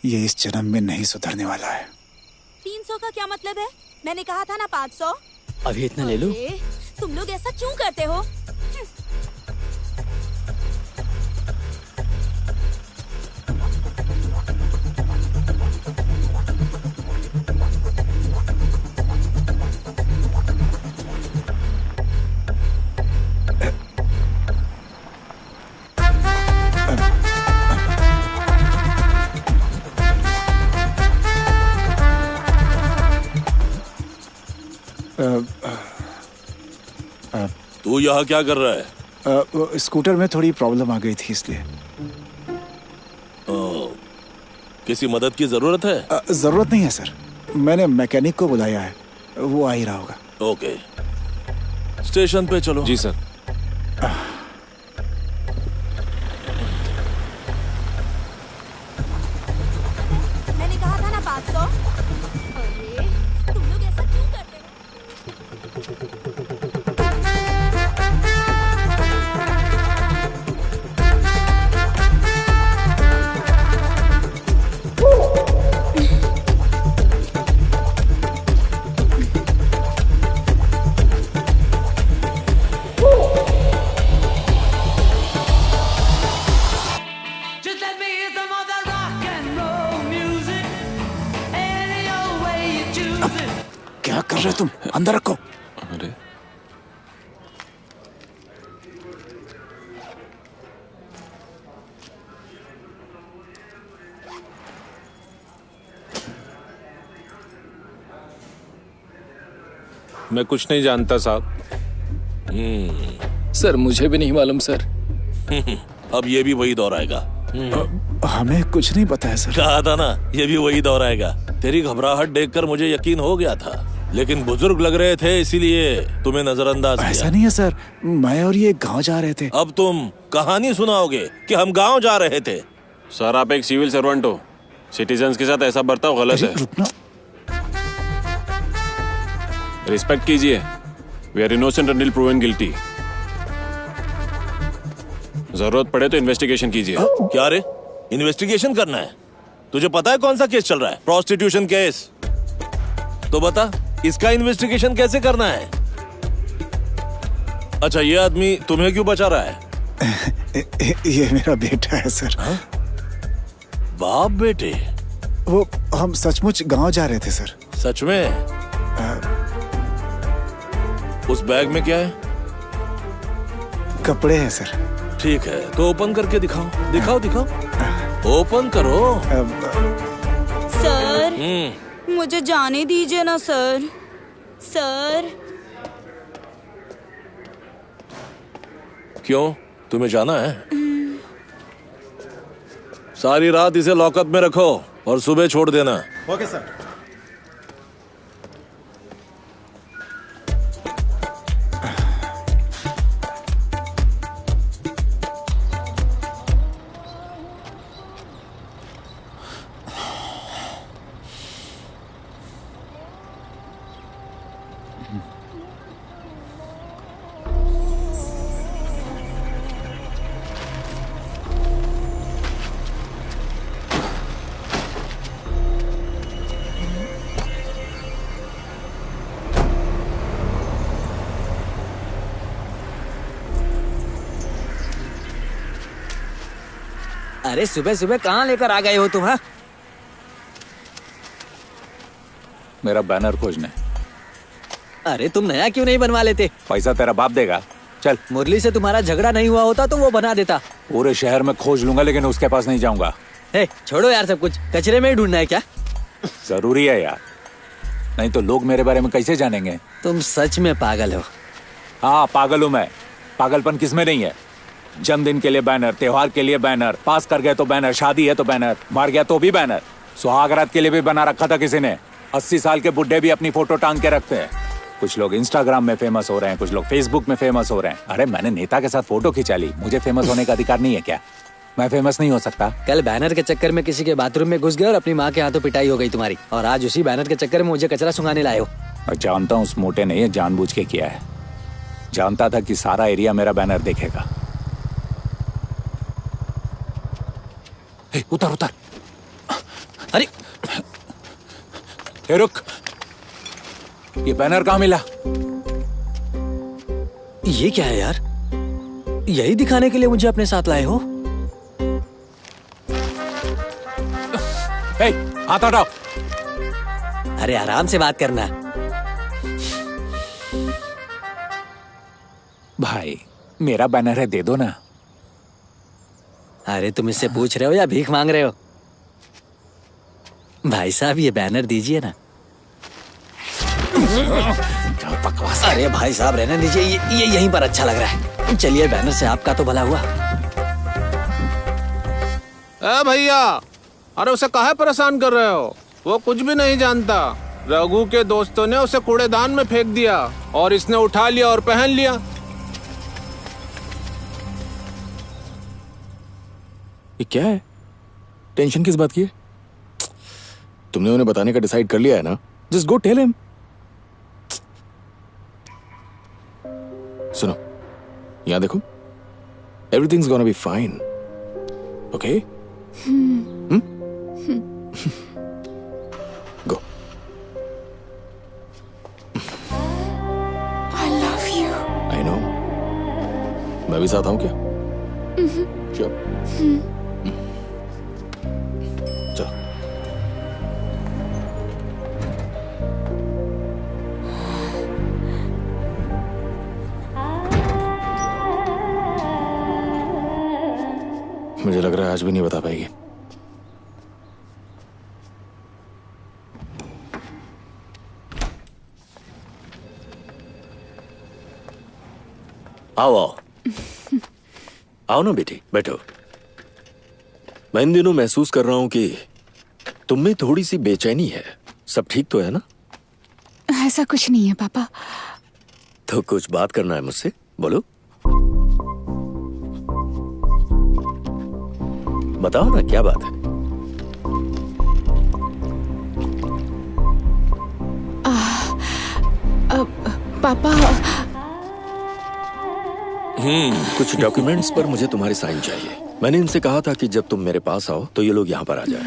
ये इस जन्म में नहीं सुधरने वाला है। 300 का क्या मतलब है? मैंने कहा था ना 500। अभी इतना ले लो। तुम लोग ऐसा क्यों करते हो? तू यहाँ क्या कर रहा है? स्कूटर में थोड़ी प्रॉब्लम आ गई थी इसलिए। किसी मदद की जरूरत है? जरूरत नहीं है सर, मैंने मैकेनिक को बुलाया है, वो आ ही रहा होगा। ओके, स्टेशन पे चलो। जी सर। मैंने कहा था ना 500। अरे तुम लोग ऐसा क्यों करते हो? क्या कर रहे हो तुम? अंदर रखो। अरे मैं कुछ नहीं जानता साहब। सर मुझे भी नहीं मालूम सर। अब ये भी वही दोहराएगा। हमें कुछ नहीं पता है सर। कहा था ना, ये भी वही दोहराएगा। तेरी घबराहट देखकर मुझे यकीन हो गया था, लेकिन बुजुर्ग लग रहे थे इसलिए तुम्हें नजरअंदाज किया। ऐसा नहीं है सर, मैं और ये गांव जा रहे थे। अब तुम कहानी सुनाओगे कि हम गांव जा रहे थे। सर आप एक सिविल सर्वेंट हो, सिटीजन्स के साथ ऐसा बर्ताव गलत है। रिस्पेक्ट कीजिए। We are innocent until proven guilty. जरूरत पड़े तो इन्वेस्टिगेशन कीजिए। क्या रे, इन्वेस्टिगेशन करना है? तुझे पता है कौन सा केस चल रहा है? Prostitution case. तो बता, इसका इन्वेस्टिगेशन कैसे करना है? अच्छा, ये आदमी तुम्हें क्यों बचा रहा है? ये मेरा बेटा है सर। बाप बेटे? वो हम सचमुच गांव जा रहे थे सर। सच में? उस बैग में क्या है? कपड़े हैं सर। ठीक है, तो ओपन करके दिखाओ। दिखाओ दिखाओ, ओपन करो। सर मुझे जाने दीजिए ना सर। सर क्यों, तुम्हें जाना है? सारी रात इसे लॉकअप में रखो और सुबह छोड़ देना। Okay sir. अरे सुबह सुबह कहाँ लेकर आ गए हो तुम? हाँ, मेरा बैनर खोजने। अरे तुम नया क्यों नहीं बनवा लेते? पैसा तेरा बाप देगा। चल। मुरली से तुम्हारा झगड़ा नहीं हुआ होता तो वो बना देता। पूरे शहर में खोज लूंगा लेकिन उसके पास नहीं जाऊंगा। छोड़ो यार, सब कुछ कचरे में ही ढूंढना है क्या? जरूरी है यार, नहीं तो लोग मेरे बारे में कैसे जानेंगे? तुम सच में पागल हो। हाँ पागल हूँ मैं। पागलपन किसमें नहीं है? जन्मदिन के लिए बैनर, त्योहार के लिए बैनर, पास कर गए तो बैनर, शादी है तो बैनर, मर गया तो भी बैनर, सुहागरात के लिए भी बना रखा था किसी ने। 80 साल के बुढ़े भी अपनी फोटो टांग के रखते हैं। कुछ लोग इंस्टाग्राम में फेमस हो रहे हैं, कुछ लोग फेसबुक में फेमस हो रहे हैं। अरे मैंने नेता के साथ फोटो खिंचा ली, मुझे फेमस होने का अधिकार नहीं है क्या? मैं फेमस नहीं हो सकता? कल बैनर के चक्कर में किसी के बाथरूम में घुस गए और अपनी माँ के हाथों पिटाई हो गई तुम्हारी, और आज उसी बैनर के चक्कर में मुझे कचरा सुंघाने लाए हो। मैं जानता हूँ उस मोटे ने ये जानबूझ के किया है। जानता था कि सारा एरिया मेरा बैनर देखेगा। उतर उतर। अरे रुक, ये बैनर कहाँ मिला? ये क्या है यार? यही दिखाने के लिए मुझे अपने साथ लाए हो? हाथ हटाओ। अरे आराम से बात करना। भाई मेरा बैनर है, दे दो ना। अरे तुम इससे पूछ रहे हो या भीख मांग रहे हो? भाई साहब ये बैनर दीजिए ना। क्या बकवास। अरे भाई साहब रहने दीजिए, ये यहीं पर अच्छा लग रहा है। चलिए, बैनर से आपका तो भला हुआ। भैया, अरे उसे काहे परेशान कर रहे हो? वो कुछ भी नहीं जानता। रघु के दोस्तों ने उसे कूड़ेदान में फेंक दिया और इसने उठा लिया और पहन लिया। ये क्या है? टेंशन किस बात की है? तुमने उन्हें बताने का डिसाइड कर लिया है ना? Just go tell him. सुनो, यहां देखो, everything's gonna be fine, okay? Go. I love you. I know. मैं भी साथ आऊं क्या? Sure. चलो। मुझे लग रहा है आज भी नहीं बता पाएगी। आओ आओ आओ ना बेटी, बैठो। मैं इन दिनों महसूस कर रहा हूं कि तुम में थोड़ी सी बेचैनी है। सब ठीक तो है ना? ऐसा कुछ नहीं है पापा। तो कुछ बात करना है मुझसे, बोलो। बताओ ना, क्या बात है? पापा कुछ डॉक्यूमेंट्स पर मुझे तुम्हारी साइन चाहिए। मैंने इनसे कहा था कि जब तुम मेरे पास आओ तो ये लोग यहाँ पर आ जाए।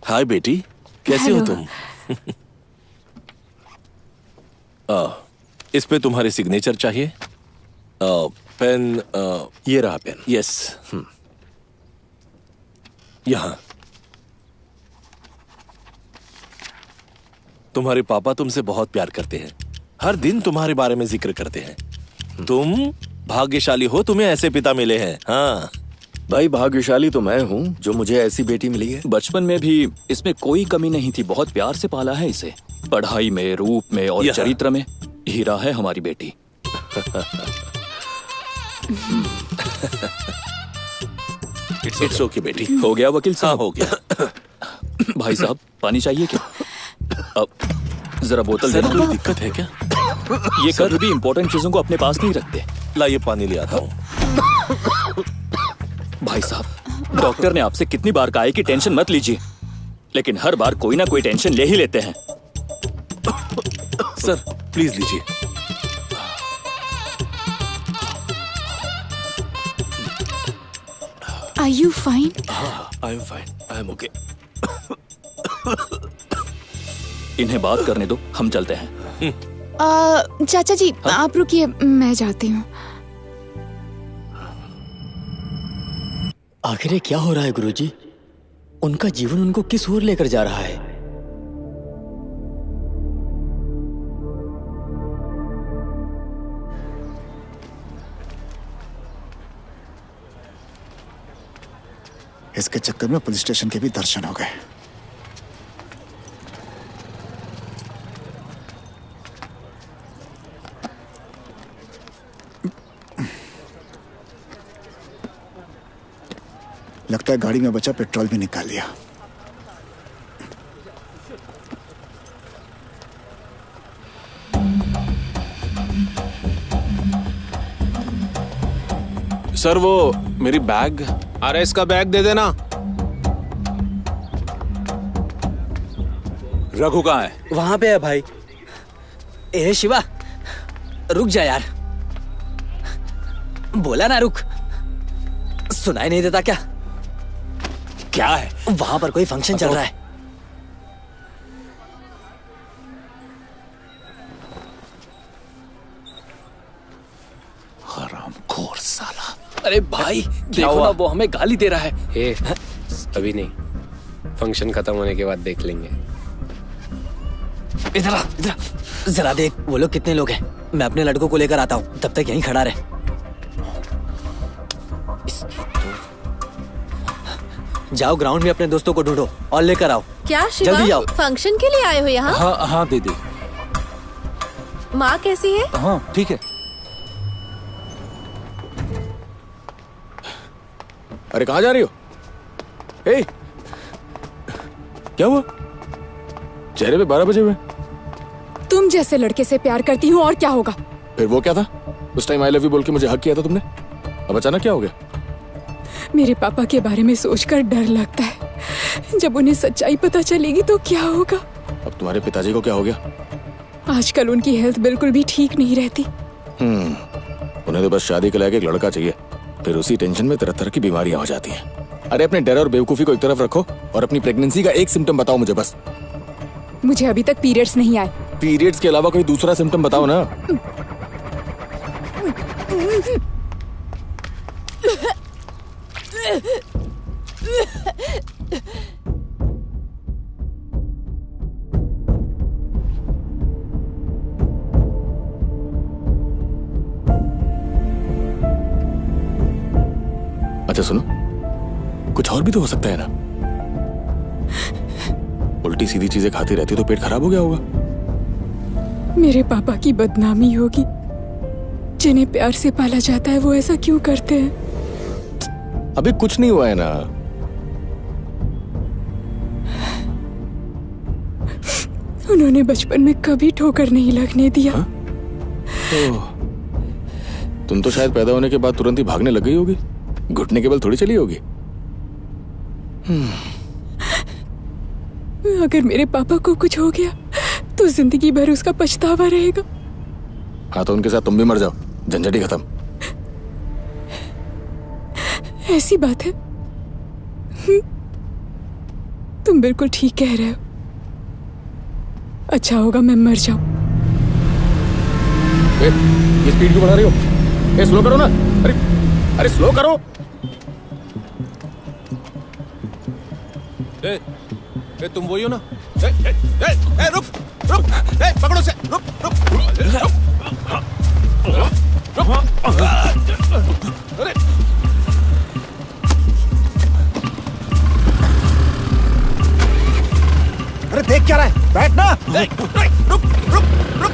हाय बेटी, कैसे हो तुम? इस पे तुम्हारे सिग्नेचर चाहिए। पेन, ये रहा पेन। यस, यहाँ। तुम्हारे पापा तुमसे बहुत प्यार करते हैं, हर दिन तुम्हारे बारे में जिक्र करते हैं। तुम भाग्यशाली हो, तुम्हें ऐसे पिता मिले हैं। हाँ भाई, भाग्यशाली तो मैं हूँ जो मुझे ऐसी बेटी मिली है। बचपन में भी इसमें कोई कमी नहीं थी, बहुत प्यार से पाला है इसे। पढ़ाई में, रूप में और चरित्र में हीरा है हमारी बेटी। इट्स ओके बेटी। हो गया वकील साहब? हो गया। भाई साहब, पानी चाहिए क्या? अब जरा बोतल देना। कोई दिक्कत है क्या? ये कभी भी इंपॉर्टेंट चीजों को अपने पास नहीं रखते। लाइए पानी ले आता हूँ। भाई साहब, डॉक्टर ने आपसे कितनी बार कहा है कि टेंशन मत लीजिए, लेकिन हर बार कोई ना कोई टेंशन ले ही लेते हैं। सर प्लीज लीजिए। Are you fine? I am fine, I am okay. इन्हें बात करने दो, हम चलते हैं। चाचा जी, आप रुकिए, मैं जाती हूँ। आखिर ये क्या हो रहा है गुरुजी? उनका जीवन उनको किस ओर लेकर जा रहा है? इसके चक्कर में पुलिस स्टेशन के भी दर्शन हो गए। लगता है गाड़ी में बचा पेट्रोल भी निकाल लिया। सर वो मेरी बैग। अरे इसका बैग दे देना। रघु कहाँ है? वहां पे है भाई। ए शिवा, रुक जा यार। बोला ना रुक। सुनाई नहीं देता क्या? क्या है? वहां पर कोई फंक्शन चल रहा है। हरामखोर साला। अरे भाई देखो ना, वो हमें गाली दे रहा है। अभी नहीं, फंक्शन खत्म होने के बाद देख लेंगे। इधर आ, इधर आ। जरा देख वो लोग कितने लोग हैं। मैं अपने लड़कों को लेकर आता हूँ, तब तक यहीं खड़ा रहे। जाओ ग्राउंड में अपने दोस्तों को ढूंढो और लेकर आओ। क्या शिवा, जल्दी जाओ। फंक्शन के लिए आए हो यहाँ? हाँ हाँ दीदी। माँ कैसी है? हाँ ठीक है। अरे कहाँ जा रही हो? ए, क्या हुआ? चेहरे पे 12 बजे हुए। तुम जैसे लड़के से प्यार करती हूँ, और क्या होगा? फिर वो क्या था? उस टाइम आई लव यू बोल के मुझे हक किया था तुमने। अब अचानक क्या हो गया? मेरे पापा के बारे में सोचकर डर लगता है। जब उन्हें सच्चाई पता चलेगी तो क्या होगा? अब तुम्हारे पिताजी को क्या हो गया? आजकल उनकी हेल्थ बिल्कुल भी ठीक नहीं रहती। उन्हें तो बस शादी के लायक एक लड़का चाहिए, फिर उसी टेंशन में तरह तरह की बीमारियां हो जाती हैं। अरे अपने डर और बेवकूफी को एक तरफ रखो और अपनी प्रेगनेंसी का एक सिम्टम बताओ मुझे बस। मुझे अभी तक पीरियड्स नहीं आए। पीरियड्स के अलावा कोई दूसरा सिम्टम बताओ ना। अच्छा सुनो, कुछ और भी तो हो सकता है ना। उल्टी सीधी चीजें खाती रहती तो पेट खराब हो गया होगा। मेरे पापा की बदनामी होगी। जिन्हें प्यार से पाला जाता है वो ऐसा क्यों करते हैं? अभी कुछ नहीं हुआ है ना। उन्होंने बचपन में कभी ठोकर नहीं लगने दिया। तुम तो शायद पैदा होने के बाद तुरंत ही भागने लग गई होगी, घुटने के बल थोड़ी चली होगी। अगर मेरे पापा को कुछ हो गया तो जिंदगी भर उसका पछतावा रहेगा। हाँ तो उनके साथ तुम भी मर जाओ, झंझट ही खत्म। ऐसी बात है? तुम बिल्कुल ठीक कह रहे हो। अच्छा होगा मैं मर जाऊं। ये स्पीड क्यों बढ़ा रही हो? ये स्लो करो ना। अरे अरे स्लो करो। तुम वही हो ना? रुक रुक, पकड़ो से, रुक रुक अरे अरे देख क्या रहा है? बैठना। रुक रुक रुक।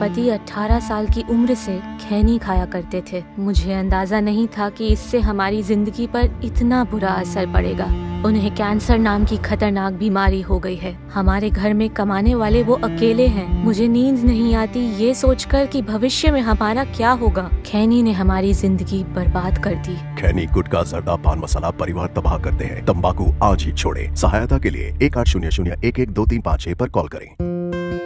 पति 18 साल की उम्र से खैनी खाया करते थे। मुझे अंदाजा नहीं था कि इससे हमारी जिंदगी पर इतना बुरा असर पड़ेगा। उन्हें कैंसर नाम की खतरनाक बीमारी हो गई है। हमारे घर में कमाने वाले वो अकेले हैं। मुझे नींद नहीं आती ये सोचकर कि भविष्य में हमारा क्या होगा। खैनी ने हमारी जिंदगी बर्बाद कर दी। खैनी, गुटखा, जर्दा, पान मसाला परिवार तबाह करते हैं। तंबाकू आज ही छोड़े। सहायता के लिए 1800-112356 पर कॉल करें।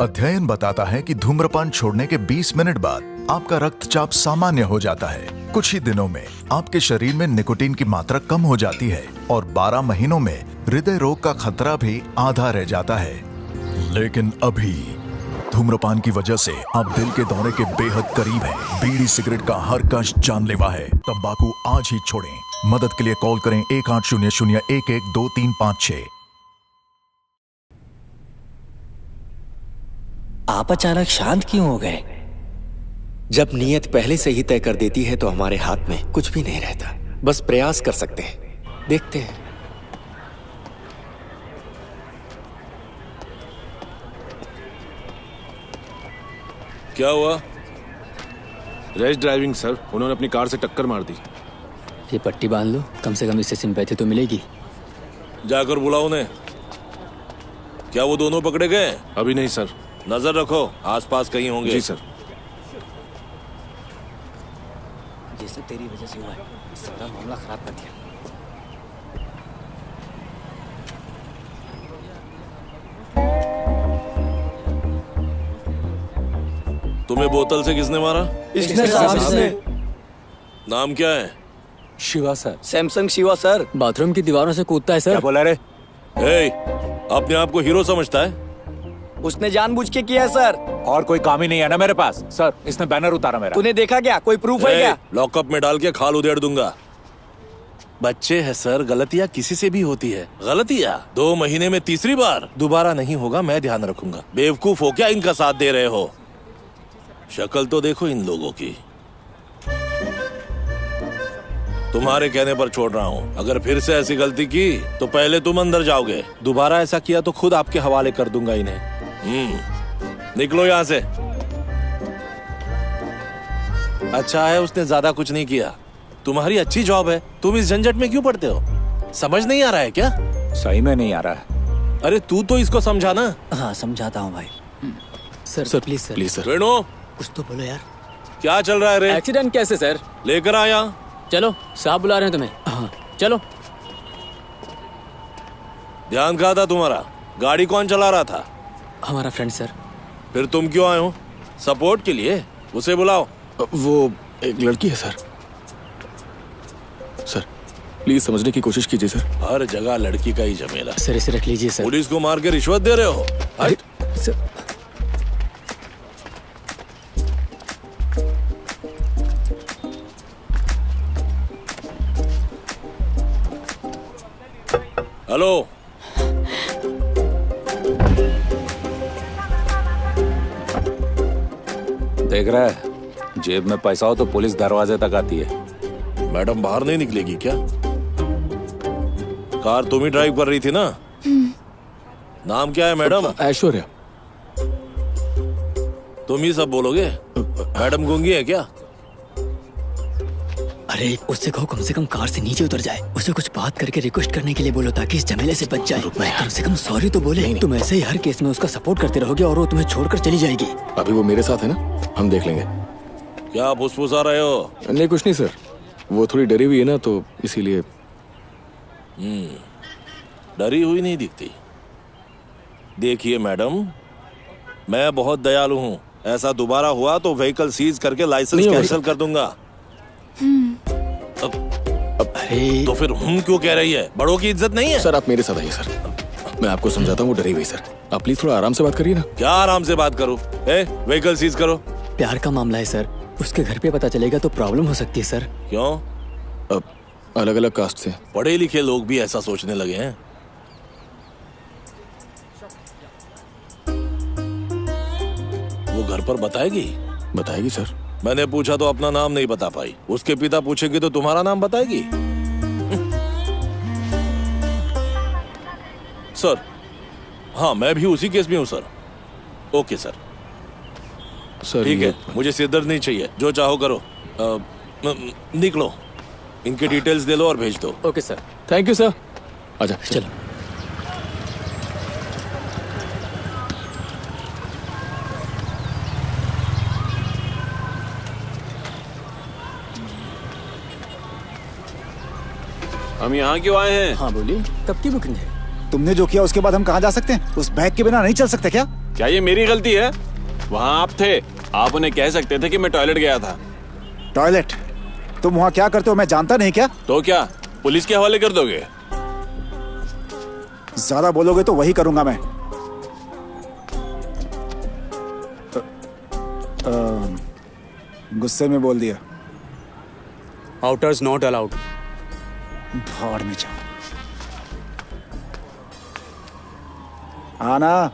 अध्ययन बताता है कि धूम्रपान छोड़ने के 20 मिनट बाद आपका रक्तचाप सामान्य हो जाता है। कुछ ही दिनों में आपके शरीर में निकोटीन की मात्रा कम हो जाती है और 12 महीनों में हृदय रोग का खतरा भी आधा रह जाता है। लेकिन अभी धूम्रपान की वजह से आप दिल के दौरे के बेहद करीब हैं। बीड़ी सिगरेट का हर कश जानलेवा है। तंबाकू आज ही छोड़ें। मदद के लिए कॉल करें 1800-112356। आप अचानक शांत क्यों हो गए? जब नीयत पहले से ही तय कर देती है तो हमारे हाथ में कुछ भी नहीं रहता। बस प्रयास कर सकते हैं। देखते हैं। क्या हुआ? Rash driving sir. उन्होंने अपनी कार से टक्कर मार दी। ये पट्टी बांध लो, कम से कम इससे सिंपैथी तो मिलेगी। जाकर बुलाओ उन्हें। क्या वो दोनों पकड़े गए? अभी नहीं सर। नजर रखो, आसपास कहीं होंगे। जी सर। ये सब तेरी वजह से हुआ है। सारा मामला खराब कर दिया। तुम्हें बोतल से किसने मारा? इसने साहब। नाम क्या है? Shiva sir. Samsung Shiva sir. Bathroom की दीवारों से कूदता है सर। क्या बोला रे? अपने आप को हीरो समझता है? उसने जानबूझ के किया सर। और कोई काम ही नहीं है ना मेरे पास। सर, इसने बैनर उतारा मेरा। तूने देखा क्या? कोई प्रूफ है क्या? लॉकअप में डाल के खाल उधेड़ दूंगा। बच्चे हैं सर, गलतियां किसी से भी होती है। गलतियां 2 महीने में तीसरी बार दोबारा नहीं होगा, मैं ध्यान रखूंगा। बेवकूफ हो क्या इनका साथ दे रहे हो? शक्ल तो देखो इन लोगों की। तुम्हारे कहने पर छोड़ रहा हूँ। अगर फिर से ऐसी गलती की तो पहले तुम अंदर जाओगे। दोबारा ऐसा किया तो खुद आपके हवाले कर दूंगा इन्हें। निकलो यहाँ से। अच्छा है उसने ज्यादा कुछ नहीं किया। तुम्हारी अच्छी जॉब है, तुम इस झंझट में क्यों पड़ते हो? समझ नहीं आ रहा है क्या? सही में नहीं आ रहा है। अरे तू तो इसको समझाना। हाँ समझाता हूँ भाई। Sir please sir. Please sir. Venu, कुछ तो बोलो यार। क्या चल रहा है रे? एक्सीडेंट कैसे सर? लेकर आया। चलो, साहब बुला रहे हैं तुम्हें। हाँ चलो। ध्यान कहाँ था तुम्हारा? गाड़ी कौन चला रहा था? हमारा फ्रेंड सर। फिर तुम क्यों आए हो? सपोर्ट के लिए? उसे बुलाओ। वो एक लड़की है सर। सर प्लीज समझने की कोशिश कीजिए सर। हर जगह लड़की का ही झमेला। सर इसे रख लीजिए सर। पुलिस को मार के रिश्वत दे रहे हो? सर हेलो, देख रहा है, जेब में पैसा हो तो पुलिस दरवाजे तक आती है। मैडम बाहर नहीं निकलेगी क्या? कार तुम ही ड्राइव कर रही थी ना? नाम क्या है मैडम? ऐश्वर्या। तुम ही सब बोलोगे? मैडम गूंगी है क्या? अरे उससे कहो कम से कम कार से नीचे उतर जाए। उसे कुछ बात करके रिक्वेस्ट करने के लिए बोलो ताकि इस झमेले से बच जाए। कम से कम सॉरी तो बोले। तुम ऐसे ही हर केस में उसका सपोर्ट करते रहोगे और वो तुम्हें छोड़कर चली जाएगी। अभी वो मेरे साथ है ना, हम देख लेंगे। क्या फुसफुसा रहे हो? नहीं कुछ नहीं सर, वो थोड़ी डरी हुई है ना तो इसीलिए। डरी हुई नहीं दिखती। देखिए मैडम, मैं बहुत दयालु हूँ। ऐसा दोबारा हुआ तो व्हीकल सीज करके लाइसेंस कैंसिल कर दूंगा। अरे तो फिर क्यों कह रही है? बड़ों की इज्जत नहीं है? सर आप मेरे साथ आइए सर, मैं आपको समझाता हूँ। वो डरी हुई सर, आप प्लीज थोड़ा आराम से बात करिए ना। क्या आराम से बात करूँ? व्हीकल सीज करो। प्यार का मामला है सर, उसके घर पे पता चलेगा तो प्रॉब्लम हो सकती है सर। क्यों? अब अलग अलग कास्ट से पढ़े लिखे लोग भी ऐसा सोचने लगे हैं। वो घर पर बताएगी? बताएगी सर। मैंने पूछा तो अपना नाम नहीं बता पाई। उसके पिता पूछेगी तो तुम्हारा नाम बताएगी? सर, हाँ मैं भी उसी केस में हूँ सर। Okay sir. सर ठीक है, मुझे सिरदर्द नहीं चाहिए, जो चाहो करो। निकलो, इनके डिटेल्स दे लो और भेज दो। Okay sir. Thank you sir. अच्छा चलो। हम यहाँ क्यों आए हैं? हाँ बोलिए, कब की बुकिंग है? तुमने जो किया उसके बाद हम कहाँ जा सकते हैं? उस बैग के बिना नहीं चल सकते क्या? क्या ये मेरी गलती है? वहाँ आप थे, आप उन्हें कह सकते थे कि मैं टॉयलेट गया था। टॉयलेट? तुम वहाँ क्या करते हो मैं जानता नहीं क्या? तो क्या पुलिस के हवाले कर दोगे? ज्यादा बोलोगे तो वही करूंगा मैं। गुस्से में बोल दिया। Outers not allowed. भाड़ में जाओ। आना।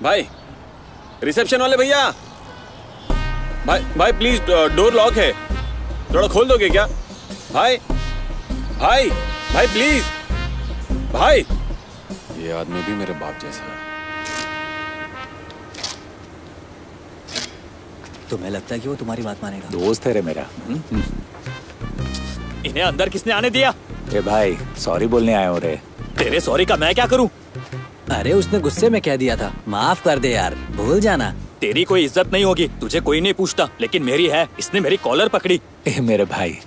भाई रिसेप्शन वाले भैया, भाई प्लीज, डोर लॉक है, थोड़ा खोल दोगे क्या? भाई भाई भाई प्लीज भाई। ये आदमी भी मेरे बाप जैसा है। तुम्हें लगता है कि वो तुम्हारी बात मानेगा? दोस्त है रे मेरा। इन्हें अंदर किसने आने दिया? ए भाई सॉरी बोलने आया हूँ रे। तेरे सॉरी का मैं क्या करूं? अरे उसने गुस्से में कह दिया था, माफ कर दे यार, भूल जाना। तेरी कोई इज्जत नहीं होगी, तुझे कोई नहीं पूछता, लेकिन मेरी है। इसने मेरी कॉलर पकड़ी। ए मेरे भाई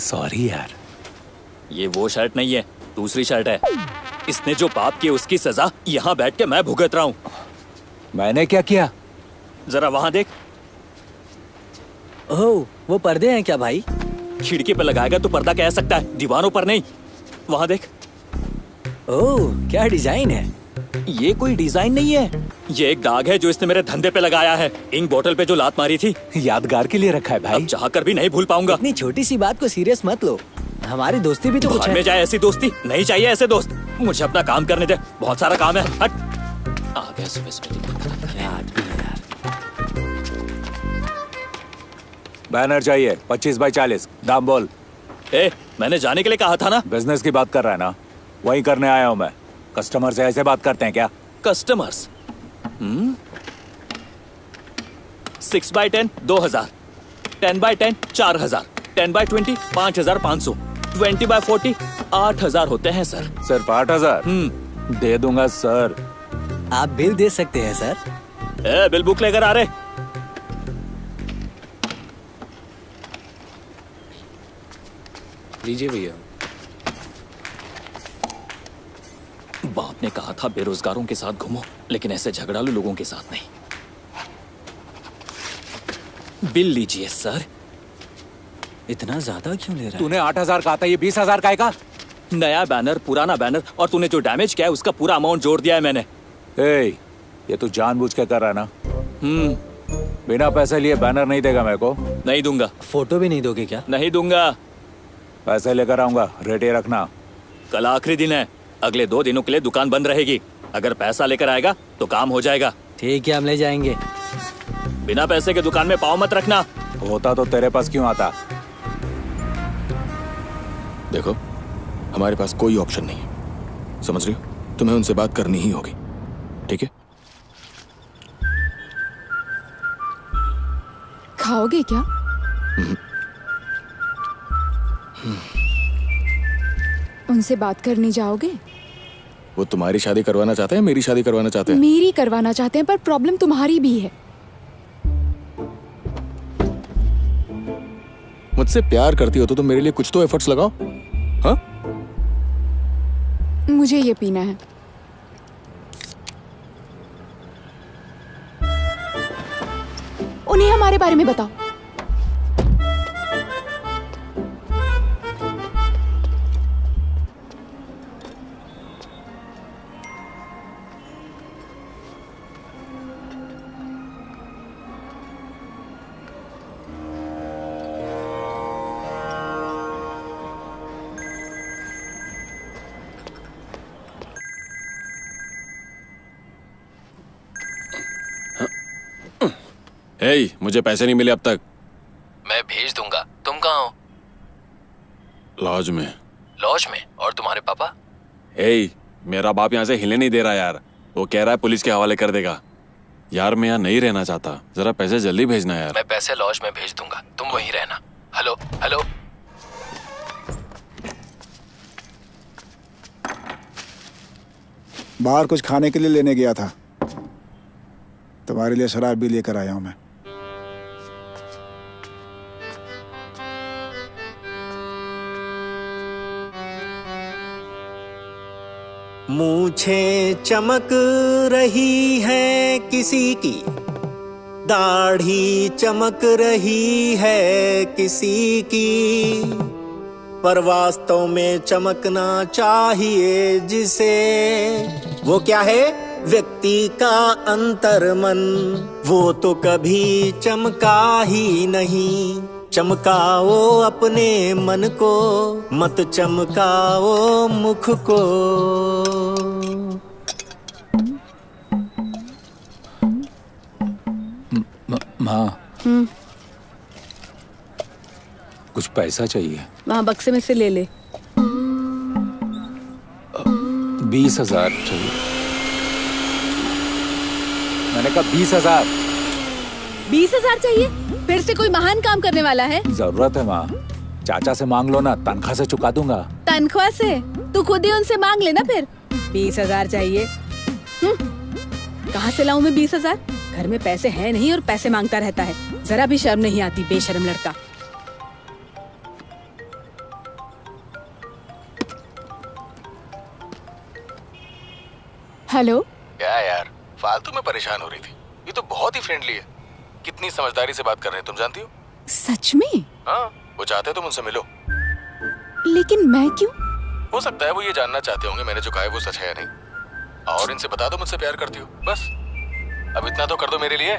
सॉरी यार। ये वो शर्ट नहीं है, दूसरी शर्ट है। इसने जो पाप किया उसकी सजा यहाँ बैठ के मैं भुगत रहा हूँ। मैंने क्या किया? जरा वहाँ देख। ओह, वो पर्दे हैं क्या भाई? खिड़की पे लगाएगा तो पर्दा कह सकता है, दीवारों पर नहीं। वहाँ देख। ओह, क्या डिजाइन है? ये कोई डिजाइन नहीं है, ये एक दाग है जो इसने मेरे धंधे पे लगाया है। इंक बोतल पे जो लात मारी थी, यादगार के लिए रखा है भाई। अब चाहकर भी नहीं भूल पाऊंगा। इतनी छोटी सी बात को सीरियस मत लो, हमारी दोस्ती भी तो कुछ है। में जाए ऐसी दोस्ती नहीं चाहिए। ऐसे दोस्त, मुझे अपना काम करने दे, बहुत सारा काम है। हट। आ गया सुबह सुबह। बैनर चाहिए 25 बाई 40, दाम बोल। मैंने जाने के लिए कहा था ना। बिजनेस की बात कर रहा है ना, वही करने आया हूँ मैं। कस्टमर से ऐसे बात करते हैं क्या? Customers 6 by 10 2000, 10 by 10 4000, 10 by 20 5500, 20 by 40 8000 होते हैं सर। सिर्फ 8000? दे दूंगा सर। आप बिल दे सकते हैं सर। बिल बुक लेकर आ रहे। लीजिए भैया। बाप ने कहा था बेरोजगारों के साथ घूमो, लेकिन ऐसे झगड़ालू लोगों के साथ नहीं। बिल लीजिए सर। इतना ज्यादा क्यों ले रहा है? तूने 8,000 कहा था, ये 20,000 का का? नया बैनर, पुराना बैनर, और तूने जो डैमेज किया है उसका पूरा अमाउंट जोड़ दिया है मैंने। ये तू जानबूझ के कर रहा है ना? बिना पैसे लिए बैनर नहीं देगा मेरे को। नहीं दूंगा। फोटो भी नहीं दोगे क्या? नहीं दूंगा। पैसे लेकर आऊंगा, रेडी रखना। कल आखिरी दिन है, अगले 2 दिनों के लिए दुकान बंद रहेगी। अगर पैसा लेकर आएगा तो काम हो जाएगा। ठीक है, हम ले जाएंगे। बिना पैसे के दुकान में पाँव मत रखना। होता तो तेरे पास क्यों आता? देखो, हमारे पास कोई ऑप्शन नहीं है, समझ रही हो? तुम्हें उनसे बात करनी ही होगी, ठीक है? खाओगे क्या? उनसे बात करने जाओगे? वो तुम्हारी शादी करवाना चाहते हैं, मेरी शादी करवाना चाहते हैं? मेरी करवाना चाहते हैं, पर प्रॉब्लम तुम्हारी भी है। मुझसे प्यार करती हो तो मेरे लिए कुछ तो एफर्ट्स लगाओ। हाँ? मुझे ये पीना है। उन्हें हमारे बारे में बताओ। हे, मुझे पैसे नहीं मिले अब तक। मैं भेज दूंगा। तुम कहाँ हो? लॉज में। लॉज में? और तुम्हारे पापा? हे, मेरा बाप यहाँ से हिले नहीं दे रहा यार। वो कह रहा है पुलिस के हवाले कर देगा। यार मैं यहाँ नहीं रहना चाहता, जरा पैसे जल्दी भेजना यार। मैं पैसे लॉज में भेज दूंगा, तुम वहीं रहना। Hello hello. बाहर कुछ खाने के लिए लेने गया था, तुम्हारे लिए शराब भी लेकर आया हूं मैं। मूछें चमक रही है किसी की, दाढ़ी चमक रही है किसी की, पर वास्तव में चमकना चाहिए जिसे, वो क्या है? व्यक्ति का अंतर्मन। वो तो कभी चमका ही नहीं। चमकाओ अपने मन को, मत चमकाओ मुख को। माँ, कुछ पैसा चाहिए। वहाँ बक्से में से ले ले। 20,000 चाहिए। मैंने कहा 20,000। 20,000 चाहिए? फिर से कोई महान काम करने वाला है? जरूरत है माँ, चाचा से मांग लो ना, तनख्वाह से चुका दूंगा। तनख्वाह से? तू खुद ही उनसे मांग लेना फिर। 20,000 चाहिए? कहाँ से लाऊं मैं 20,000? घर में पैसे हैं नहीं और पैसे मांगता रहता है। जरा भी शर्म नहीं आती, बेशर्म लड़का। हेलो। क्या यार, फालतू में परेशान हो रही थी? ये तो बहुत ही फ्रेंडली है, कितनी समझदारी से बात कर रहे हैं, तुम जानती हो? सच में? हाँ, वो चाहते तो मुझसे मिलो। लेकिन मैं क्यों? हो सकता है वो ये जानना चाहते होंगे मैंने जो कहा है वो सच है या नहीं। और इनसे बता दो मुझसे प्यार करती हो, बस। अब इतना तो कर दो मेरे लिए।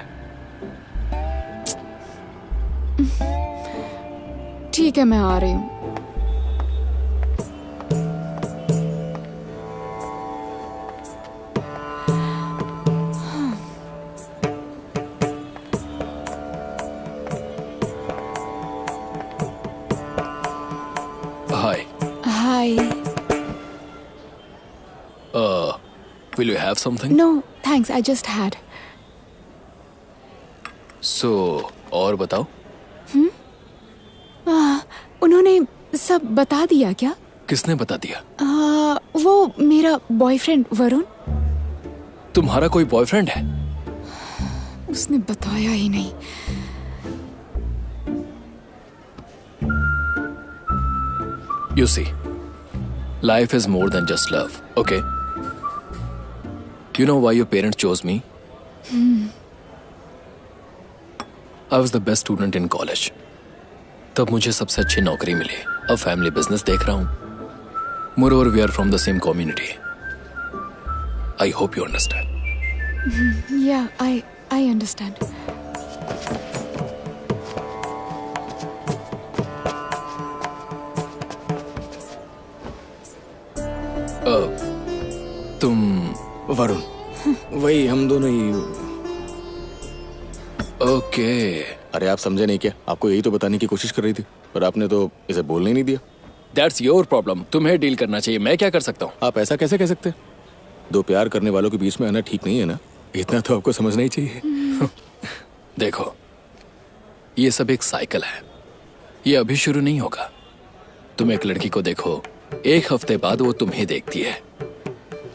ठीक है, मैं आ रही हूँ। Hi. Hi. Will you have something? No, thanks. I just had. So, और बताओ। उन्होंने सब बता दिया क्या? किसने बता दिया? वो मेरा बॉयफ्रेंड वरुण। तुम्हारा कोई बॉयफ्रेंड है? उसने बताया ही नहीं। You see, life is more than just love, okay? You know why your parents chose me? I was the best student in college. तब मुझे सबसे अच्छी नौकरी मिली। अब फैमिली बिजनेस देख रहा हूँ। Moreover we are from the same community. I hope you understand. या आई अंडरस्टैंड। तुम वरुण, वही हम दोनों ही। ओके। अरे आप समझे नहीं क्या? आपको यही तो बताने की कोशिश कर रही थी, पर आपने तो इसे बोलने ही नहीं दिया। That's your problem. तुम्हें डील करना चाहिए, मैं क्या कर सकता हूँ? आप ऐसा कैसे कह सकते हैं? दो प्यार करने वालों के बीच में आना ठीक नहीं है ना? इतना तो आपको समझना ही चाहिए। देखो, ये सब एक साइकिल है, ये अभी शुरू नहीं होगा। तुम एक लड़की को देखो, एक हफ्ते बाद वो तुम्हें देखती है,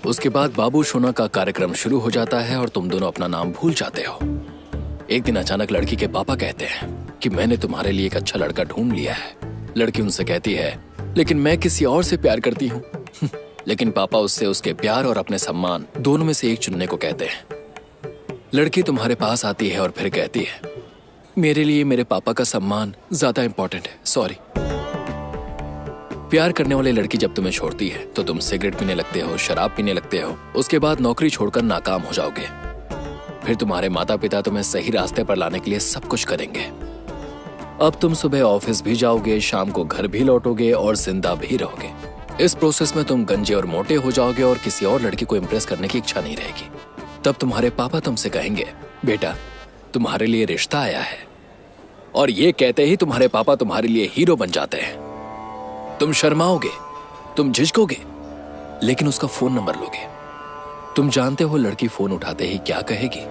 उसके बाद बाबू सोना का कार्यक्रम शुरू हो जाता है और तुम दोनों अपना नाम भूल जाते हो। एक दिन अचानक लड़की के पापा कहते हैं कि मैंने तुम्हारे लिए एक अच्छा लड़का ढूंढ लिया है। लड़की उनसे कहती है लेकिन मैं किसी और से प्यार करती हूँ। लेकिन पापा उससे उसके प्यार और अपने सम्मान दोनों में से एक चुनने को कहते हैं। लड़की तुम्हारे पास आती है और फिर कहती है मेरे लिए मेरे पापा का सम्मान ज्यादा इंपॉर्टेंट है, सॉरी। प्यार करने वाली लड़की जब तुम्हें छोड़ती है तो तुम सिगरेट पीने लगते हो, शराब पीने लगते हो, उसके बाद नौकरी छोड़कर नाकाम हो जाओगे। फिर तुम्हारे माता पिता तुम्हें सही रास्ते पर लाने के लिए सब कुछ करेंगे। अब तुम सुबह ऑफिस भी जाओगे, शाम को घर भी लौटोगे और जिंदा भी रहोगे। इस प्रोसेस में तुम गंजे और मोटे हो जाओगे और किसी और लड़की को इम्प्रेस करने की इच्छा नहीं रहेगी। तब तुम्हारे पापा तुमसे कहेंगे बेटा तुम्हारे लिए रिश्ता आया है, और ये कहते ही तुम्हारे पापा तुम्हारे लिए हीरो बन जाते हैं। तुम शर्माओगे, तुम झिझकोगे, लेकिन उसका फोन नंबर लोगे। तुम जानते हो लड़की फोन उठाते ही क्या कहेगी,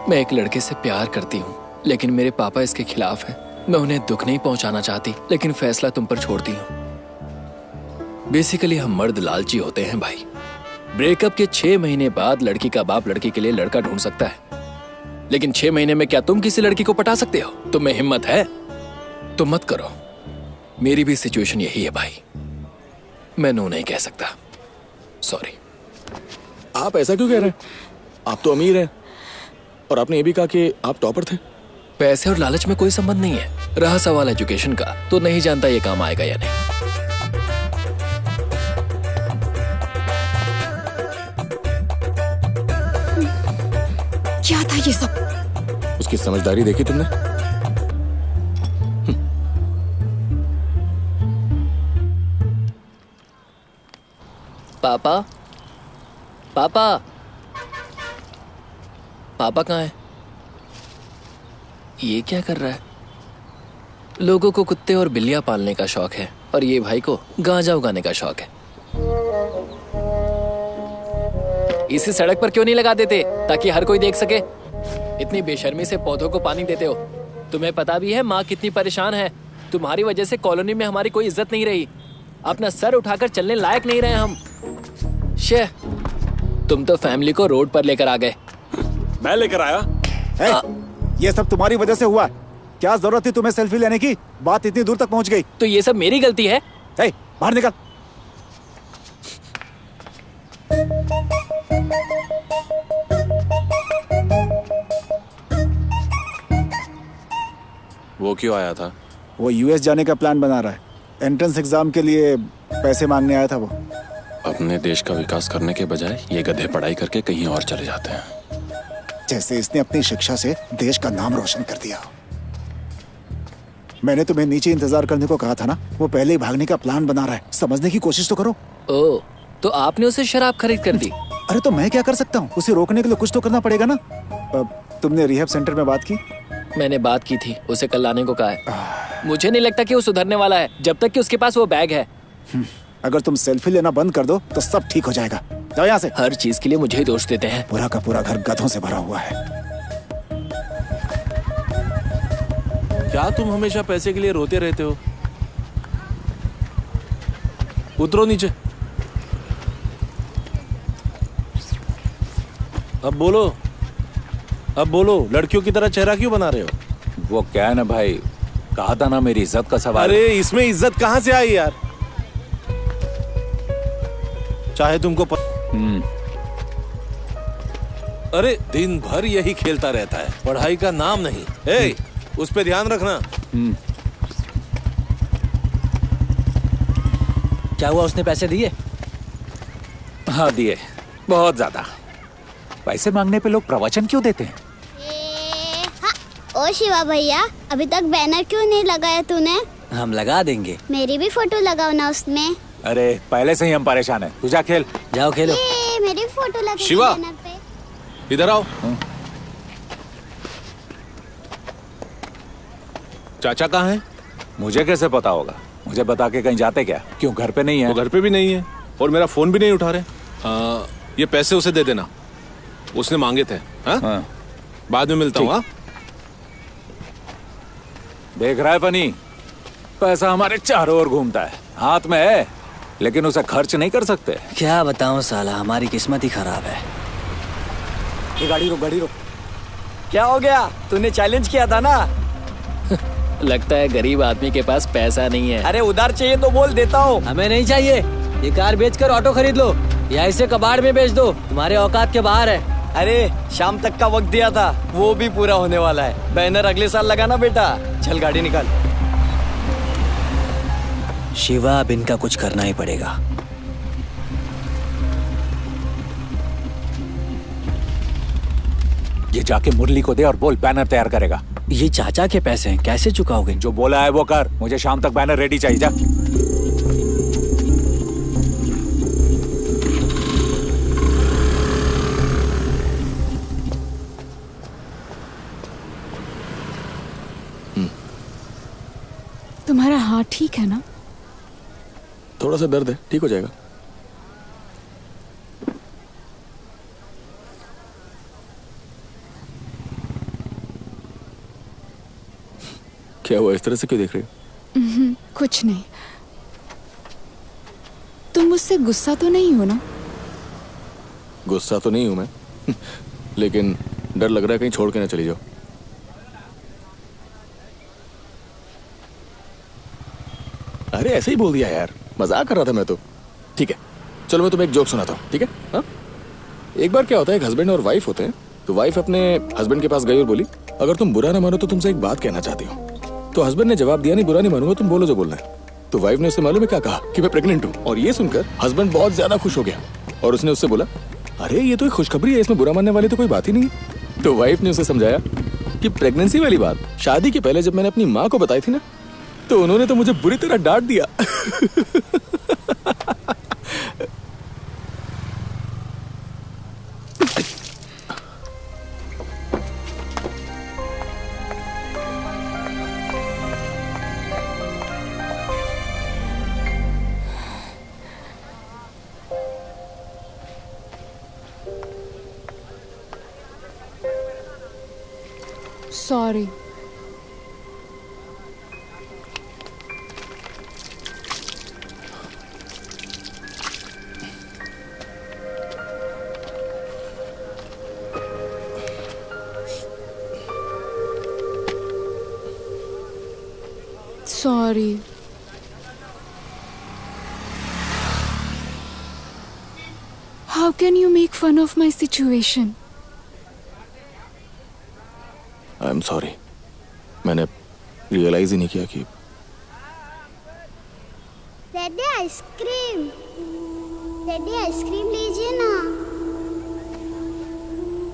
मैं एक लड़के से प्यार करती हूँ लेकिन मेरे पापा इसके खिलाफ हैं। मैं उन्हें दुख नहीं पहुंचाना चाहती लेकिन फैसला तुम पर छोड़ती हूँ। बेसिकली हम मर्द लालची होते हैं भाई। ब्रेकअप के 6 महीने बाद लड़की का बाप लड़की के लिए लड़का ढूंढ सकता है, लेकिन 6 महीने में क्या तुम किसी लड़की को पटा सकते हो? तुम में हिम्मत है तो मत करो। मेरी भी सिचुएशन यही है भाई, मैं नो नहीं कह सकता, सॉरी। आप ऐसा क्यों कह रहे हैं? आप तो अमीर हैं और आपने ये भी कहा कि आप टॉपर थे। पैसे और लालच में कोई संबंध नहीं है। रहा सवाल एजुकेशन का, तो नहीं जानता ये काम आएगा या नहीं। क्या था ये सब? उसकी समझदारी देखी तुमने? पापा, पापा, पापा कहाँ है? ये क्या कर रहा है? लोगों को कुत्ते और बिल्लियां पालने का शौक है और ये भाई को गांजा उगाने का शौक है। इसी सड़क पर क्यों नहीं लगा देते ताकि हर कोई देख सके? इतनी बेशर्मी से पौधों को पानी देते हो। तुम्हें पता भी है माँ कितनी परेशान है। तुम्हारी वजह से कॉलोनी में हमारी कोई इज्जत नहीं रही। अपना सर उठाकर चलने लायक नहीं रहे हम। शे, तुम तो फैमिली को रोड पर लेकर आ गए। मैं लेकर आया? ये सब तुम्हारी वजह से हुआ है। क्या जरूरत थी तुम्हें सेल्फी लेने की? बात इतनी दूर तक पहुंच गई। तो ये सब मेरी गलती है? बाहर निकल। वो क्यों आया था? वो यूएस जाने का प्लान बना रहा है। एंट्रेंस एग्जाम के लिए पैसे मांगने आया था वो। अपने देश का विकास करने के बजाय ये गधे पढ़ाई करके कहीं और चले जाते हैं। जैसे इसने अपनी शिक्षा से देश का नाम रोशन कर दिया। मैंने तुम्हें नीचे इंतजार करने को कहा था ना। वो पहले ही भागने का प्लान बना रहा है। समझने की कोशिश तो करो। ओह, तो आपने उसे शराब खरीद कर दी? अरे तो मैं क्या कर सकता हूँ? उसे रोकने के लिए कुछ तो करना पड़ेगा ना। तुमने रिहैब सेंटर में बात की? मैंने बात की थी, उसे कल लाने को कहा है। मुझे नहीं लगता कि वो सुधरने वाला है जब तक कि उसके पास वो बैग है। अगर तुम सेल्फी लेना बंद कर दो तो सब ठीक हो जाएगा। जाओ यहाँ से। हर चीज के लिए मुझे ही दोष देते हैं। पूरा का पूरा घर गधों से भरा हुआ है। क्या तुम हमेशा पैसे के लिए रोते रहते हो? उतरो नीचे। अब बोलो, अब बोलो। लड़कियों की तरह चेहरा क्यों बना रहे हो? वो क्या है ना भाई, कहा था ना मेरी इज्जत का सवाल। अरे इसमें इज्जत कहाँ से आई यार? चाहे तुमको अरे दिन भर यही खेलता रहता है, पढ़ाई का नाम नहीं। ए, उस पे ध्यान रखना। क्या हुआ, उसने पैसे दिए? हाँ दिए, बहुत ज्यादा। पैसे मांगने पे लोग प्रवचन क्यों देते हैं? ओ शिवा भैया, अभी तक बैनर क्यों नहीं लगाया तूने? हम लगा देंगे। मेरी भी फोटो लगाओ ना उसमें। अरे पहले से ही हम परेशान हैं। तू जा खेल। जाओ खेलो। मेरी फोटो लगा शिवा, बैनर पे। इधर आओ। चाचा कहाँ हैं? मुझे कैसे पता होगा? मुझे बता के कहीं जाते क्या? क्यों घर पे नहीं है? वो घर पे भी नहीं है और मेरा फोन भी नहीं उठा रहे। ये पैसे उसे दे देना, उसने मांगे थे। हाँ? बाद में मिलता हूँ। देख रहा है फनी, पैसा हमारे चारों ओर घूमता है, हाथ में है लेकिन उसे खर्च नहीं कर सकते। क्या बताऊं साला, हमारी किस्मत ही खराब है। ये गाड़ी रोक, गाड़ी रोक। क्या हो गया? तूने चैलेंज किया था ना? लगता है गरीब आदमी के पास पैसा नहीं है। अरे उधार चाहिए तो बोल, देता हूँ। हमें नहीं चाहिए, ये कार बेचकर ऑटो खरीद लो या इसे कबाड़ में बेच दो, तुम्हारे औकात के बाहर है। अरे शाम तक का वक्त दिया था, वो भी पूरा होने वाला है। बैनर अगले साल लगाना बेटा। चल गाड़ी निकाल। शिवा, अब इनका कुछ करना ही पड़ेगा। ये जाके मुरली को दे और बोल बैनर तैयार करेगा। ये चाचा के पैसे हैं, कैसे चुकाओगे? जो बोला है वो कर, मुझे शाम तक बैनर रेडी चाहिए। जा। तुम्हारा हाथ ठीक है ना? थोड़ा सा दर्द है, ठीक हो जाएगा। क्या हुआ, इस तरह से क्यों देख रही हो? कुछ नहीं। तुम मुझसे गुस्सा तो नहीं हो ना? गुस्सा तो नहीं हूं मैं लेकिन डर लग रहा है कहीं छोड़ के ना चली जाओ। अरे ऐसे ही बोल दिया यार, मजाक कर रहा था मैं तो। ठीक है चलो मैं तुम्हें एक जोक सुनाता हूँ, ठीक है? हाँ, एक बार क्या होता है, एक हस्बैंड और वाइफ होते हैं। तो वाइफ अपने हस्बैंड के पास गई और बोली, अगर तुम बुरा ना मानो तो तुमसे एक बात कहना चाहती हूँ। तो हस्बैंड ने जवाब दिया, नहीं बुरा नहीं मानूंगा, तुम बोलो जो बोलना है। तो वाइफ ने उससे मालूम है क्या कहा, कि मैं प्रेग्नेंट हूँ। और ये सुनकर हस्बैंड बहुत ज्यादा खुश हो गया और उसने उससे बोला, अरे ये तो एक खुशखबरी है, इसमें बुरा मानने वाली तो कोई बात ही नहीं है। तो वाइफ ने उसे समझाया कि प्रेगनेंसी वाली बात शादी के पहले जब मैंने अपनी माँ को बताई थी ना, तो उन्होंने तो मुझे बुरी तरह डांट दिया sorry. Sorry. How can you make fun of my situation? I am sorry, मैंने रियलाइज ही नहीं किया कि डैडी आइसक्रीम, डैडी आइसक्रीम लीजिए ना,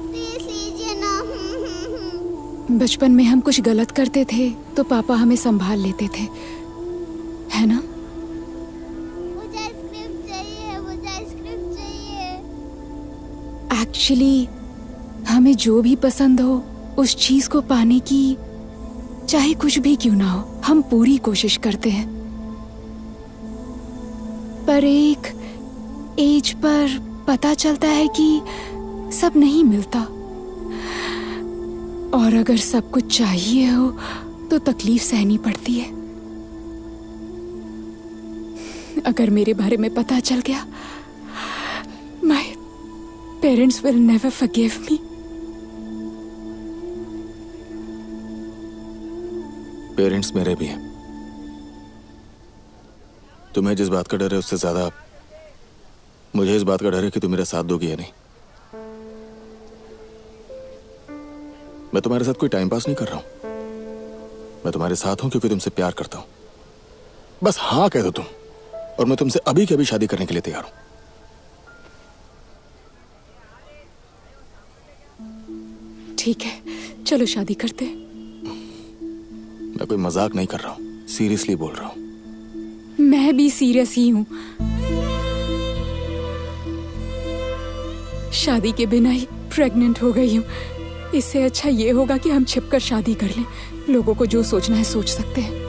प्लीज लीजिए ना। बचपन में हम कुछ गलत करते थे तो पापा हमें संभाल लेते थे, है ना? मुझे आइसक्रीम चाहिए, मुझे आइसक्रीम चाहिए। एक्चुअली हमें जो भी पसंद हो उस चीज को पाने की चाहे कुछ भी क्यों ना हो, हम पूरी कोशिश करते हैं। पर एक एज पर पता चलता है कि सब नहीं मिलता, और अगर सब कुछ चाहिए हो तो तकलीफ सहनी पड़ती है। अगर मेरे बारे में पता चल गया, my parents will never forgive me. Parents मेरे भी हैं। तुम्हें जिस बात का डर है उससे ज्यादा मुझे इस बात का डर है कि तुम मेरा साथ दोगी या नहीं। मैं तुम्हारे साथ कोई टाइम पास नहीं कर रहा हूं, मैं तुम्हारे साथ हूं क्योंकि तुमसे प्यार करता हूं। बस हाँ कह दो तुम, और मैं तुमसे अभी के अभी शादी करने के लिए तैयार हूं। ठीक है, चलो शादी करते हैं। मैं कोई मजाक नहीं कर रहा हूं, सीरियसली बोल रहा हूं। मैं भी सीरियस ही हूँ। शादी के बिना ही प्रेग्नेंट हो गई हूँ। इससे अच्छा ये होगा कि हम छिपकर शादी कर लें। लोगों को जो सोचना है सोच सकते हैं।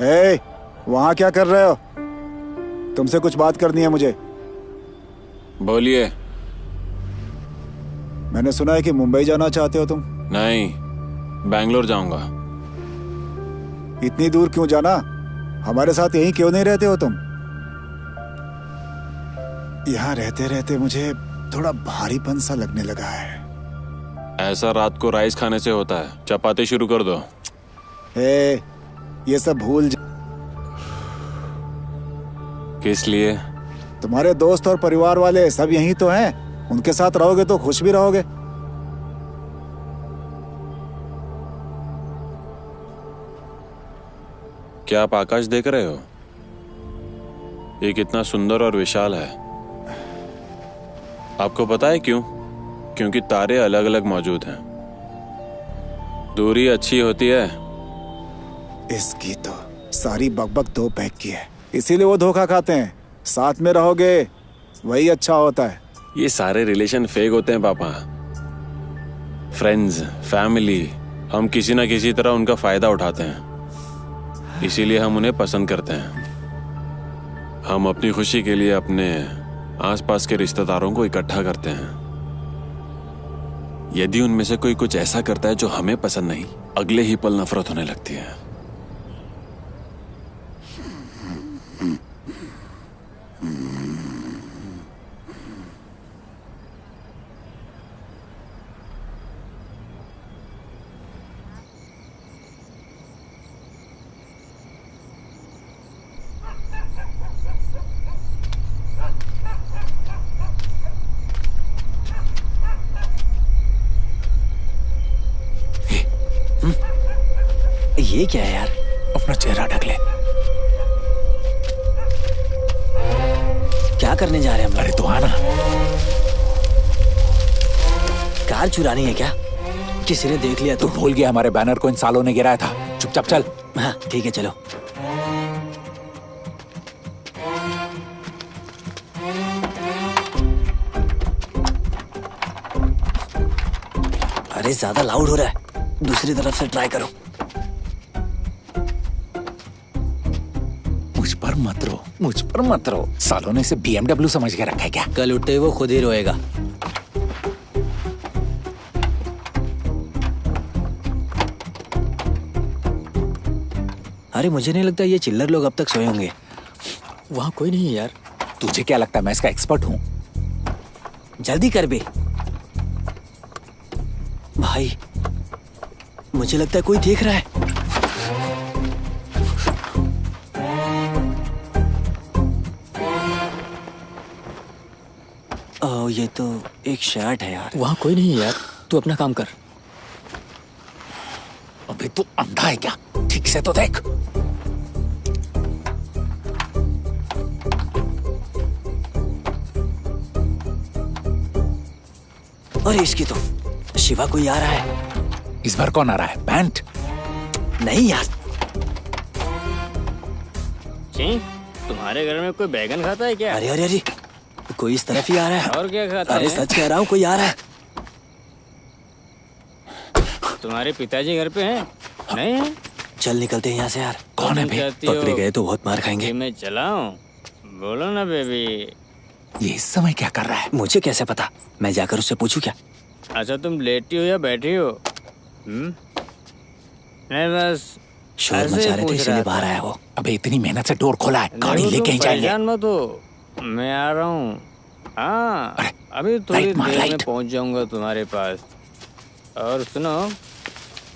ए, वहां क्या कर रहे हो? तुमसे कुछ बात करनी है मुझे। बोलिए। मैंने सुना है कि मुंबई जाना चाहते हो तुम। नहीं, बैंगलोर जाऊंगा। इतनी दूर क्यों जाना? हमारे साथ यहीं क्यों नहीं रहते हो तुम? यहाँ रहते रहते मुझे थोड़ा भारीपन सा लगने लगा है। ऐसा रात को राइस खाने से होता है। चपाती शुरू कर दो। ये सब भूल जा। किस लिए? तुम्हारे दोस्त और परिवार वाले सब यहीं तो हैं। उनके साथ रहोगे तो खुश भी रहोगे। क्या आप आकाश देख रहे हो? ये कितना सुंदर और विशाल है। आपको पता है क्यों? क्योंकि तारे अलग अलग मौजूद हैं। दूरी अच्छी होती है। इसकी तो सारी बकबक दो पैक की है, इसीलिए वो धोखा खाते हैं। साथ में रहोगे वही अच्छा होता है। ये सारे रिलेशन फेक होते हैं पापा। फ्रेंड्स, फैमिली, हम किसी ना किसी तरह उनका फायदा उठाते हैं। इसीलिए हम उन्हें पसंद करते हैं। हम अपनी खुशी के लिए अपने आसपास के रिश्तेदारों को इकट्ठा करते हैं। यदि उनमें से कोई कुछ ऐसा करता है जो हमें पसंद नहीं, अगले ही पल नफरत होने लगती है। ये क्या है यार? अपना चेहरा ढक ले। क्या करने जा रहे हैं हम? अरे तो आना। कार चुरानी है क्या? किसी ने देख लिया तो भूल गया हमारे बैनर को इन सालों ने गिराया था। चुपचाप चल। हाँ ठीक है चलो। अरे ज्यादा लाउड हो रहा है, दूसरी तरफ से ट्राई करो। मुझ पर मत रो। सालों ने इसे BMW समझ के रखा है क्या? कल उठते वो खुद ही रोएगा। अरे मुझे नहीं लगता ये चिल्लर लोग अब तक सोए होंगे। वहां कोई नहीं है यार। तुझे क्या लगता है मैं इसका एक्सपर्ट हूं? जल्दी कर बे भाई, मुझे लगता है कोई देख रहा है। ये तो एक शर्ट है यार। वहां कोई नहीं है यार, तू अपना काम कर। अबे तू अंधा है क्या? ठीक से तो देख। अरे इसकी तो शिवा कोई आ रहा है। इस बार कौन आ रहा है? पैंट? नहीं यार। जी, तुम्हारे घर में कोई बैगन खाता है क्या? अरे अरे अरे, कोई इस तरफ ही आ रहा है। और क्या खाता है? अरे सच कह रहा हूँ, कोई आ रहा है। तुम्हारे पिताजी घर पे हैं? नहीं है? चल निकलते हैं यहाँ से यार। कौन है बे? पकड़े गए तो बहुत मार खाएंगे। मैं चलाऊं? बोलो ना बेबी। ये इस समय क्या कर रहा है? मुझे कैसे पता? मैं जाकर उससे पूछूं क्या? अच्छा तुम लेटी हो या बैठी हो? नहीं बस शोर ऐसे मचा रहे थे पूछ इसीलिए रहा बाहर था। आया वो। अबे इतनी मेहनत से डोर खोला है, गाड़ी लेके ही जाएंगे। परेशान मत हो, मैं आ रहा हूँ। हाँ, अभी थोड़ी लाइट मार, देर में लाइट। पहुँच जाऊंगा तुम्हारे पास। और सुनो,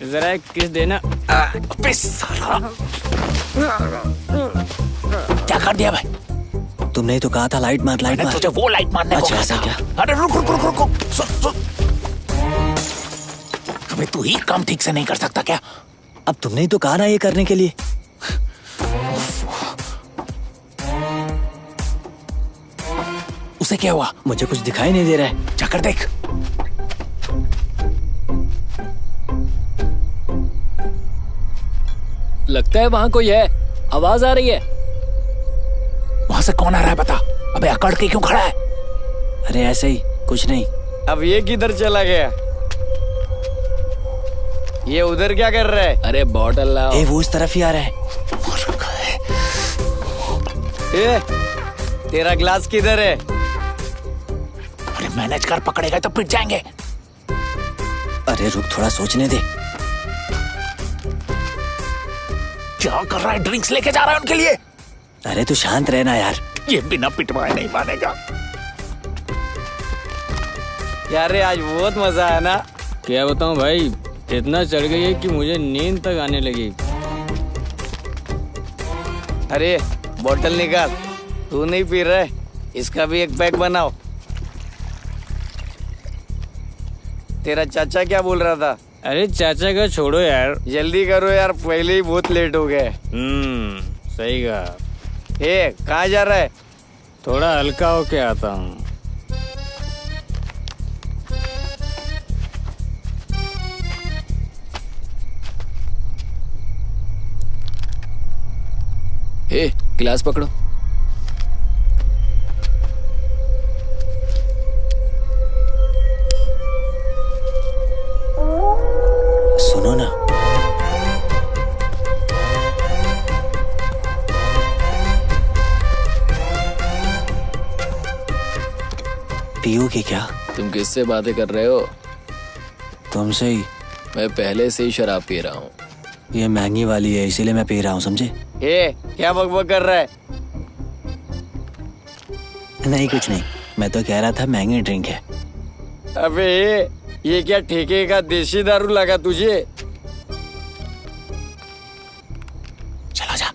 जरा एक किस देना। अबे साला, क्या कर दिया भाई? तुमने ही तो कहा था लाइट मार, लाइट मैंने मार। तुझे वो लाइट मारने को अच्छा कहा ऐसा था। क्या? अरे रुक रुक रुक रुक रुक, सुन सुन। अबे तू ही काम ठीक से नहीं कर सकता क्या? अब तुमने ही तो कहा ना ये करने के लिए। उसे क्या हुआ? मुझे कुछ दिखाई नहीं दे रहा है। जाकर देख। लगता है वहाँ कोई है, आवाज आ रही है। वहां से कौन आ रहा है बता? अबे अकड़ के क्यों खड़ा है? अरे ऐसे ही, कुछ नहीं। अब ये किधर चला गया? ये उधर क्या कर रहा है? अरे बॉटल लाओ। ए, वो इस तरफ ही आ रहा है। ए, तेरा ग्लास किधर है? अरे मैनेज कर, पकड़ेगा तो पिट जाएंगे। अरे रुक, थोड़ा सोचने दे। क्या कर रहा है? ड्रिंक्स लेके जा रहा है उनके लिए। अरे तू शांत रहना यार। ये बिना पिटवाए नहीं मानेगा। यार आज बहुत मजा आया ना। क्या बताऊं भाई, इतना चढ़ गई है कि मुझे नींद तक आने लगी। अरे बोतल निकाल, तू नहीं पी रहा है, इसका भी एक पैक बनाओ। तेरा चाचा क्या बोल रहा था? अरे चाचा का छोड़ो यार, जल्दी करो यार, पहले ही बहुत लेट हो गए। सही कहा। ए, कहाँ जा रहा है? थोड़ा हल्का होके आता हूँ। ए, गिलास पकड़ो। सुनो ना, पियोगे क्या? तुम किससे बातें कर रहे हो? तुमसे ही। मैं पहले से ही शराब पी रहा हूँ। ये महंगी वाली है, इसीलिए मैं पी रहा हूँ, समझे? ए, क्या बकबक कर रहा है? नहीं कुछ नहीं, मैं तो कह रहा था महंगी ड्रिंक है। अबे ये क्या ठेके का देसी दारू लगा तुझे? चला जा।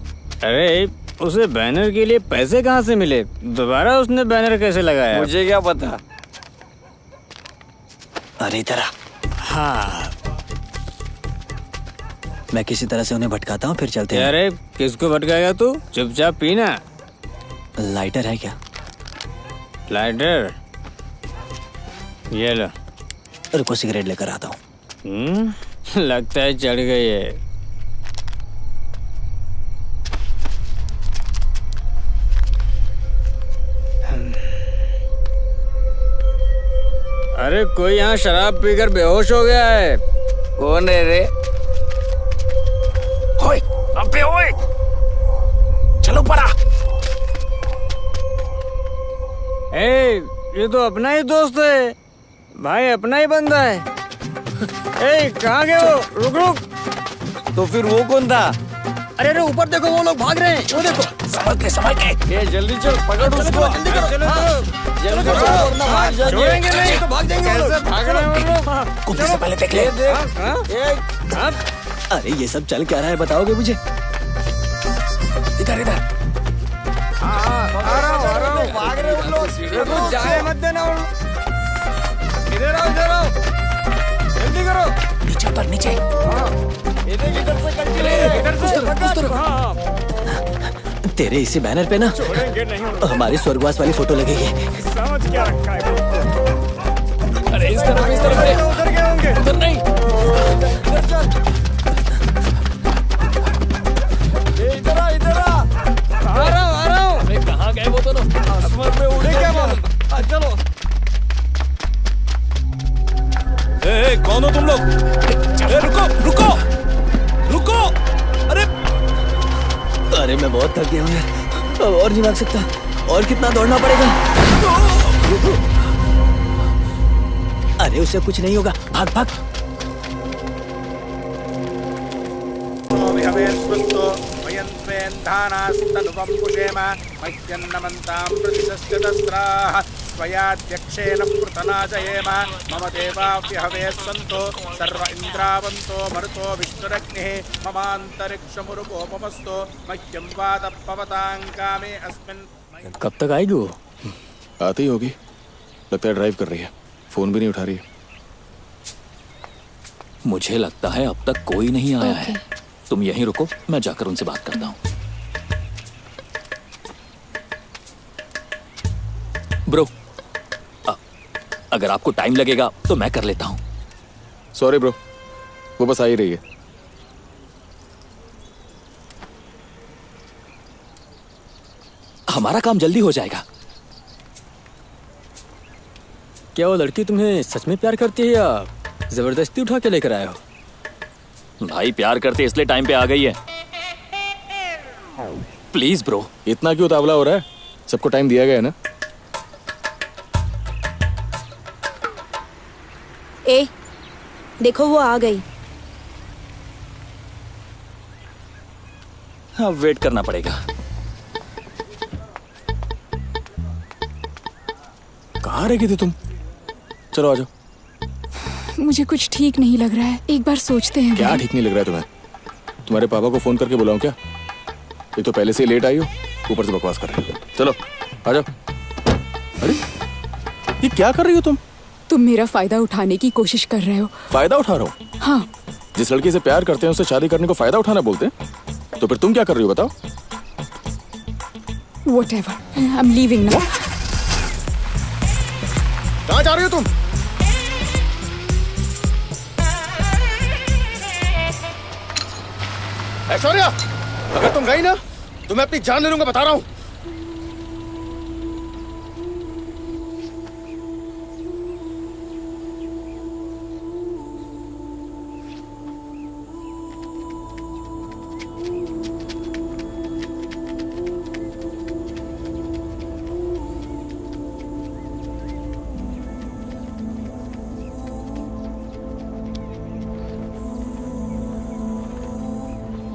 अरे उसे बैनर के लिए पैसे कहाँ से मिले? दोबारा उसने बैनर कैसे लगाया? मुझे क्या पता। अरे इधर आ। हाँ, मैं किसी तरह से उन्हें भटकाता हूँ, फिर चलते हैं। अरे किसको भटकाएगा तू? चुपचाप पीना। लाइटर है क्या? लाइटर ये लो। रुको, सिगरेट लेकर आता हूँ। लगता है चढ़ गई है। अरे कोई यहाँ शराब पीकर बेहोश हो गया है। कौन है रे? ओए, अबे ओए, चलो पड़ा। ए, ये तो अपना ही दोस्त है भाई, अपना ही बंदा है। ए, कहाँ गए हो? रुक रुक। तो फिर वो कौन था? अरे ऊपर देखो, वो लोग भाग रहे हैं, वो देखो। संभल के। ये जल्दी चल, पकड़ उसको। जल्दी करो, जल्दी करो, वरना भाग जाएंगे। छोड़ेंगे नहीं तो भाग जाएंगे। कैसे भाग रहे हैं वो लोग? कुत्ते से पहले देख ले। अरे ये सब चल क्या रहा है, बताओगे मुझे? इधर इधर। आ रहा हूँ, भाग रहे हैं वो लोग। जाने मत देना उन। इधर आओ, इधर आओ, जल्दी करो। नीचे उतर, नीचे। इधर से कंटिन्यू, इधर से। तेरे इसी बैनर पे ना हमारी स्वर्गवास वाली फोटो लगेगी। समझ क्या रखा है? अरे इस तरफ है। उधर गए होंगे। उधर नहीं। इधर चल। इधर आ। आ रहा हूँ। अरे कहाँ गए वो दोनों? आसमान में उड़े क्या मालूम? चलो। ए, कौन हो तुम लोग? रुको रुको रुको। अरे मैं बहुत थक गया हूँ यार, अब और नहीं भाग सकता। और कितना दौड़ना पड़ेगा? अरे उससे कुछ नहीं होगा, भाग भाग। विहवेस्वस्तो वयं स्वेन्धानास्तनुवं पुषेम मह्यन्नमन्तां प्रतिशस्यतस्राः स्वयाध्यक्षेण पृतनाजयेम मम देवाव्यहवे सन्तो सर्व इन्द्रावन्तो मरुतो विष्णुरग्निः ममान्तरिक्षमुरुपोपमस्तो मह्यं वादपवतां कामे अस्मिन्। कब तक आएगी वो? आती होगी, लगता है ड्राइव कर रही है, फोन भी नहीं उठा रही है। मुझे लगता है अब तक कोई नहीं आया है। तुम यहीं रुको, मैं जाकर उनसे बात करता हूँ। ब्रो, अगर आपको टाइम लगेगा तो मैं कर लेता हूँ। सॉरी ब्रो, वो बस आ ही रही है। हमारा काम जल्दी हो जाएगा। क्या वो लड़की तुम्हें सच में प्यार करती है या जबरदस्ती उठा के लेकर आए हो? भाई प्यार करते इसलिए टाइम पे आ गई है। Please bro. इतना क्यों उतावला हो रहा है? सबको टाइम दिया गया है ना। ए, देखो वो आ गई। अब वेट करना पड़ेगा। कहाँ रह गई थी तुम? चलो आ जाओ। मुझे कुछ ठीक नहीं लग रहा है, एक बार सोचते हैं। क्या ठीक नहीं लग रहा है तुम्हें? तुम्हारे पापा को फोन करके बुलाऊं क्या? एक तो पहले से लेट आई हो, ऊपर से बकवास कर रहे हो। चलो आ जाओ। अरे ये क्या कर रही हो तुम? तुम मेरा फायदा उठाने की कोशिश कर रहे हो। फायदा उठा रहा हूँ? हाँ। जिस लड़की से प्यार करते हैं उससे शादी करने को फायदा उठाना बोलते हैं, तो फिर तुम क्या कर रही हो बताओ? Whatever, I'm leaving now. कहाँ जा रही हो तुम? ऐश्वर्या, अगर तुम गई ना तो मैं अपनी जान ले लूंगा, बता रहा हूँ।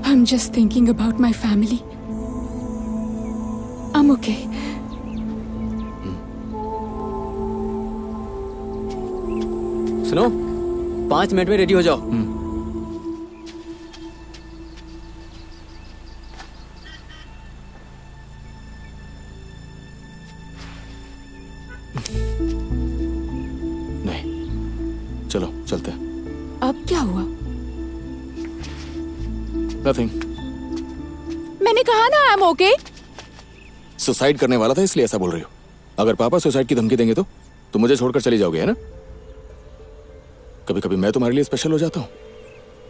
I'm just thinking about my family. I'm okay. सुनो, 5 मिनट में रेडी हो जाओ। नहीं, चलो चलते हैं। अब क्या हुआ? Nothing. मैंने कहा ना I'm okay. सुसाइड करने वाला था इसलिए ऐसा बोल रही हो। अगर पापा सुसाइड की धमकी देंगे तो मुझे छोड़कर चली जाओगे, है ना? कभी कभी मैं तुम्हारे लिए स्पेशल हो जाता हूँ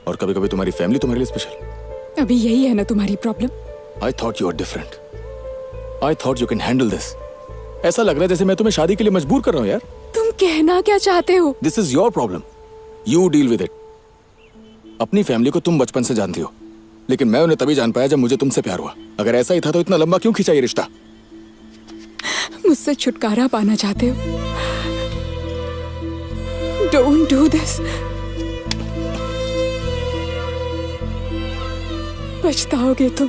और कभी कभी तुम्हारी फैमिली तुम्हारे लिए स्पेशल। अभी यही है ना तुम्हारी problem? I thought you were different. I thought you can handle this. ऐसा लग रहा है जैसे मैं तुम्हें शादी के लिए मजबूर कर रहा हूँ यार। तुम कहना क्या चाहते हो? This is your problem. You deal with it. अपनी फैमिली को तुम बचपन से जानती हो, लेकिन मैं उन्हें तभी जान पाया जब मुझे तुमसे प्यार हुआ। अगर ऐसा ही था तो इतना लंबा क्यों खींचा ये रिश्ता? मुझसे छुटकारा पाना चाहते हो? Don't do this. पछताओगे तुम।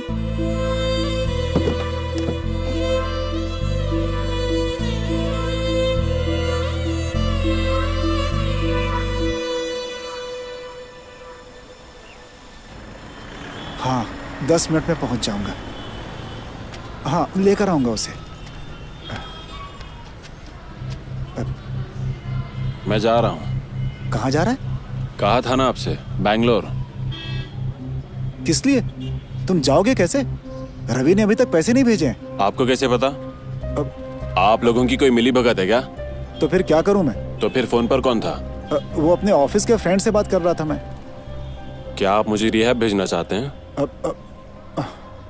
हाँ, 10 मिनट में पहुंच जाऊंगा। हाँ, लेकर आऊंगा उसे। मैं जा रहा हूँ। कहाँ जा रहा है? कहा था ना आपसे, बैंगलोर। किस लिए? तुम जाओगे कैसे? रवि ने अभी तक पैसे नहीं भेजे हैं। आपको कैसे पता? आप लोगों की कोई मिली भगत है क्या? तो फिर क्या करूं मैं? तो फिर फोन पर कौन था? वो अपने ऑफिस के फ्रेंड से बात कर रहा था मैं। क्या आप मुझे रिहैब भेजना चाहते हैं?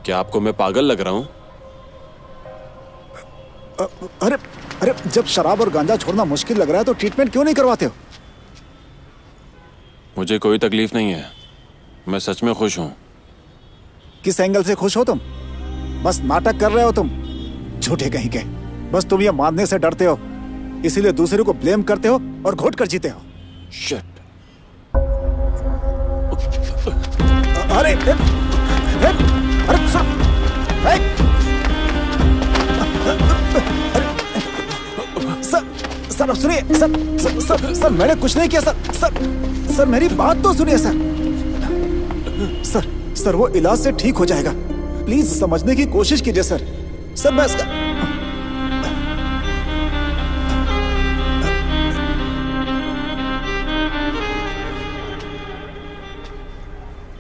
क्या आपको मैं पागल लग रहा हूँ? अरे अरे, जब शराब और गांजा छोड़ना मुश्किल लग रहा है तो ट्रीटमेंट क्यों नहीं करवाते हो? मुझे कोई तकलीफ नहीं है, मैं सच में खुश हूँ। किस एंगल से खुश हो तुम? बस नाटक कर रहे हो तुम, झूठे कहीं के। बस तुम ये मानने से डरते हो, इसीलिए दूसरे को ब्लेम करते हो और घोट कर जीते हो। शिट। अरे अरे सर, सर सुनिए सर, सर मैंने कुछ नहीं किया सर मेरी बात तो सुनिए सर वो इलाज से ठीक हो जाएगा। प्लीज समझने की कोशिश कीजिए सर मैं इसका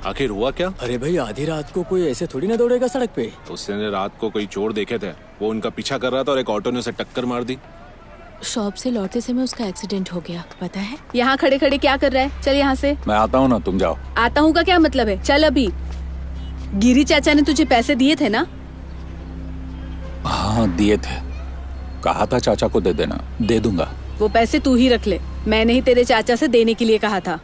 आखिर हुआ क्या? अरे भाई आधी रात को कोई ऐसे थोड़ी ना दौड़ेगा सड़क पे। उसने रात को कोई चोर देखे थे, वो उनका पीछा कर रहा था और एक ऑटो ने उसे टक्कर मार दी। शॉप से लौटते समय उसका एक्सीडेंट हो गया, पता है? यहाँ खड़े खड़े क्या कर रहा है? चल यहाँ से। मैं आता हूँ ना, तुम जाओ। आता हूँ का क्या मतलब है? चल अभी। गिरी चाचा ने तुझे पैसे दिए थे ना? हाँ दिए थे, कहा था चाचा को दे देना, दे दूंगा। वो पैसे तू ही रख ले, मैंने ही तेरे चाचा से देने के लिए कहा था।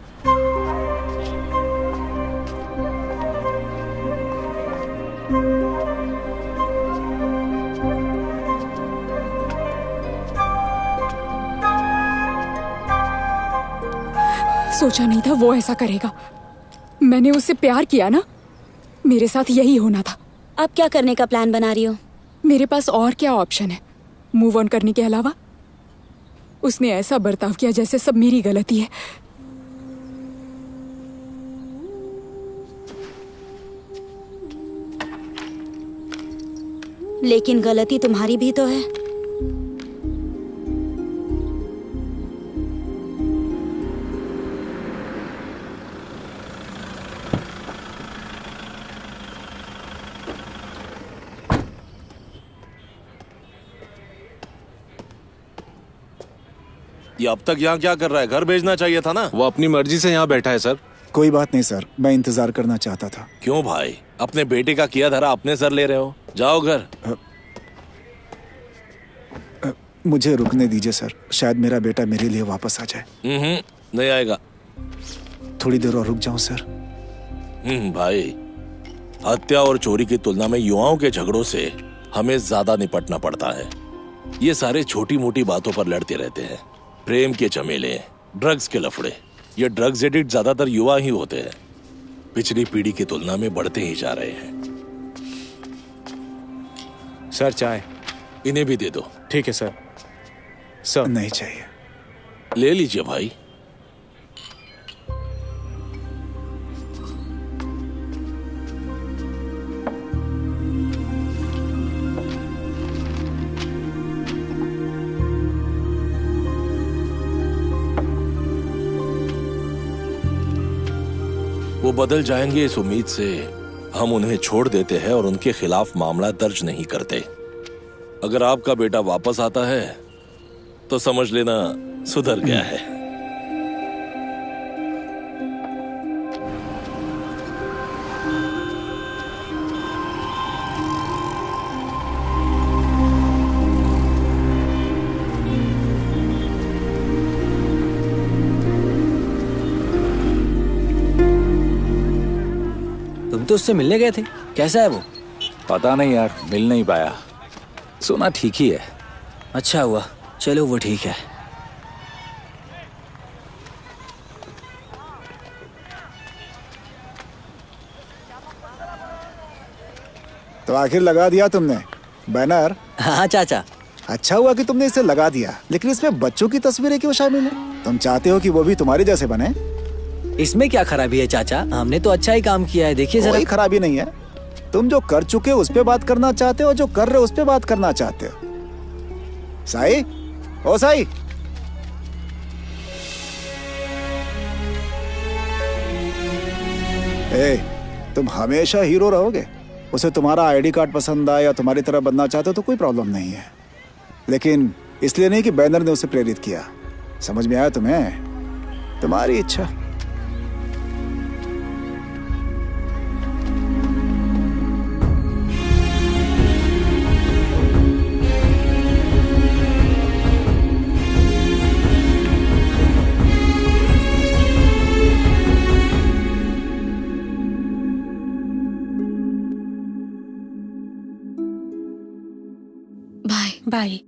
सोचा नहीं था वो ऐसा करेगा। मैंने उससे प्यार किया ना, मेरे साथ यही होना था। अब क्या करने का प्लान बना रही हो? मेरे पास और क्या ऑप्शन है मूव ऑन करने के अलावा? उसने ऐसा बर्ताव किया जैसे सब मेरी गलती है। लेकिन गलती तुम्हारी भी तो है। ये अब तक यहाँ क्या कर रहा है? घर भेजना चाहिए था ना। वो अपनी मर्जी से यहाँ बैठा है सर। कोई बात नहीं सर, मैं इंतजार करना चाहता था। क्यों भाई, अपने बेटे का किया धरा अपने सर ले रहे हो? जाओ घर। मुझे रुकने दीजिए सर, शायद मेरा बेटा मेरे लिए वापस आ जाए। नहीं आएगा। थोड़ी देर और रुक जाऊं सर? भाई, हत्या और चोरी की तुलना में युवाओं के झगड़ों से हमें ज्यादा निपटना पड़ता है। ये सारे छोटी मोटी बातों पर लड़ते रहते हैं। प्रेम के झमेले, ड्रग्स के लफड़े। ये ड्रग्स एडिक्ट ज्यादातर युवा ही होते हैं। पिछली पीढ़ी की तुलना में बढ़ते ही जा रहे हैं। सर चाय। इन्हें भी दे दो। ठीक है सर। नहीं चाहिए। ले लीजिए भाई। वो बदल जाएंगे इस उम्मीद से हम उन्हें छोड़ देते हैं और उनके खिलाफ मामला दर्ज नहीं करते। अगर आपका बेटा वापस आता है तो समझ लेना सुधर गया है। तुम तो उससे मिलने गए थे, कैसा है वो? पता नहीं यार, मिल नहीं पाया। सुना ठीक ही है। अच्छा हुआ, चलो वो ठीक है। तो आखिर लगा दिया तुमने बैनर? हाँ चाचा। अच्छा हुआ कि तुमने इसे लगा दिया, लेकिन इसमें बच्चों की तस्वीरें क्यों शामिल है? तुम चाहते हो कि वो भी तुम्हारे जैसे बने? इसमें क्या खराबी है चाचा, हमने तो अच्छा ही काम किया है। देखिए कोई खराबी नहीं है। तुम जो कर चुके हो उस पे बात करना चाहते हो, जो कर रहे हो उस पे बात करना चाहते हो। साई, ओ साई, तुम हमेशा हीरो रहोगे। उसे तुम्हारा आईडी कार्ड पसंद आया या तुम्हारी तरह बनना चाहते हो तो कोई प्रॉब्लम नहीं है, लेकिन इसलिए नहीं कि बैनर ने उसे प्रेरित किया। समझ में आया तुम्हें? तुम्हारी इच्छा। बाय।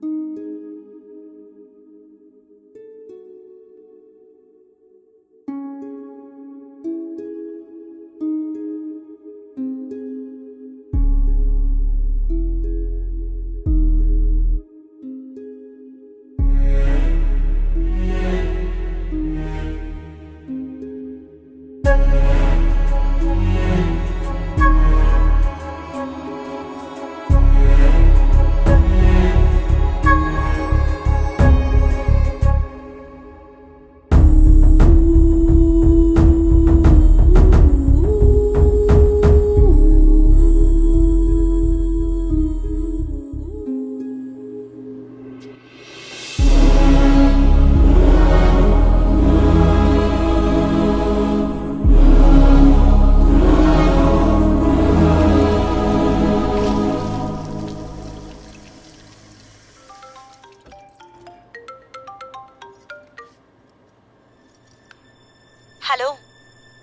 हेलो,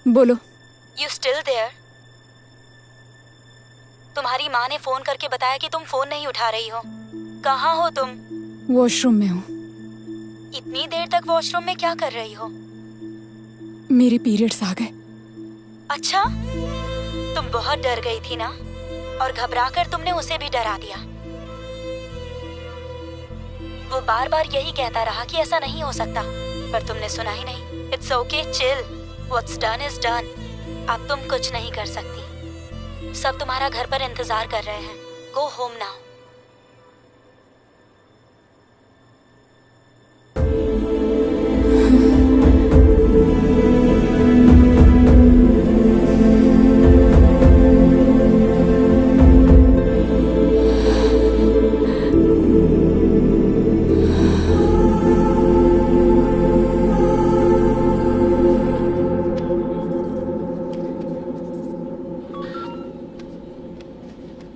बोलो। You still there? तुम्हारी माँ ने फोन करके बताया कि तुम फोन नहीं उठा रही हो। कहाँ हो तुम? वॉशरूम में हूँ। इतनी देर तक वॉशरूम में क्या कर रही हो? मेरे पीरियड्स आ गए। अच्छा, तुम बहुत डर गई थी ना, और घबराकर तुमने उसे भी डरा दिया। वो बार बार यही कहता रहा कि ऐसा नहीं हो सकता, पर तुमने सुना ही नहीं। It's okay, chill, what's done is done. अब तुम कुछ नहीं कर सकती। सब तुम्हारा घर पर इंतजार कर रहे हैं। Go home now.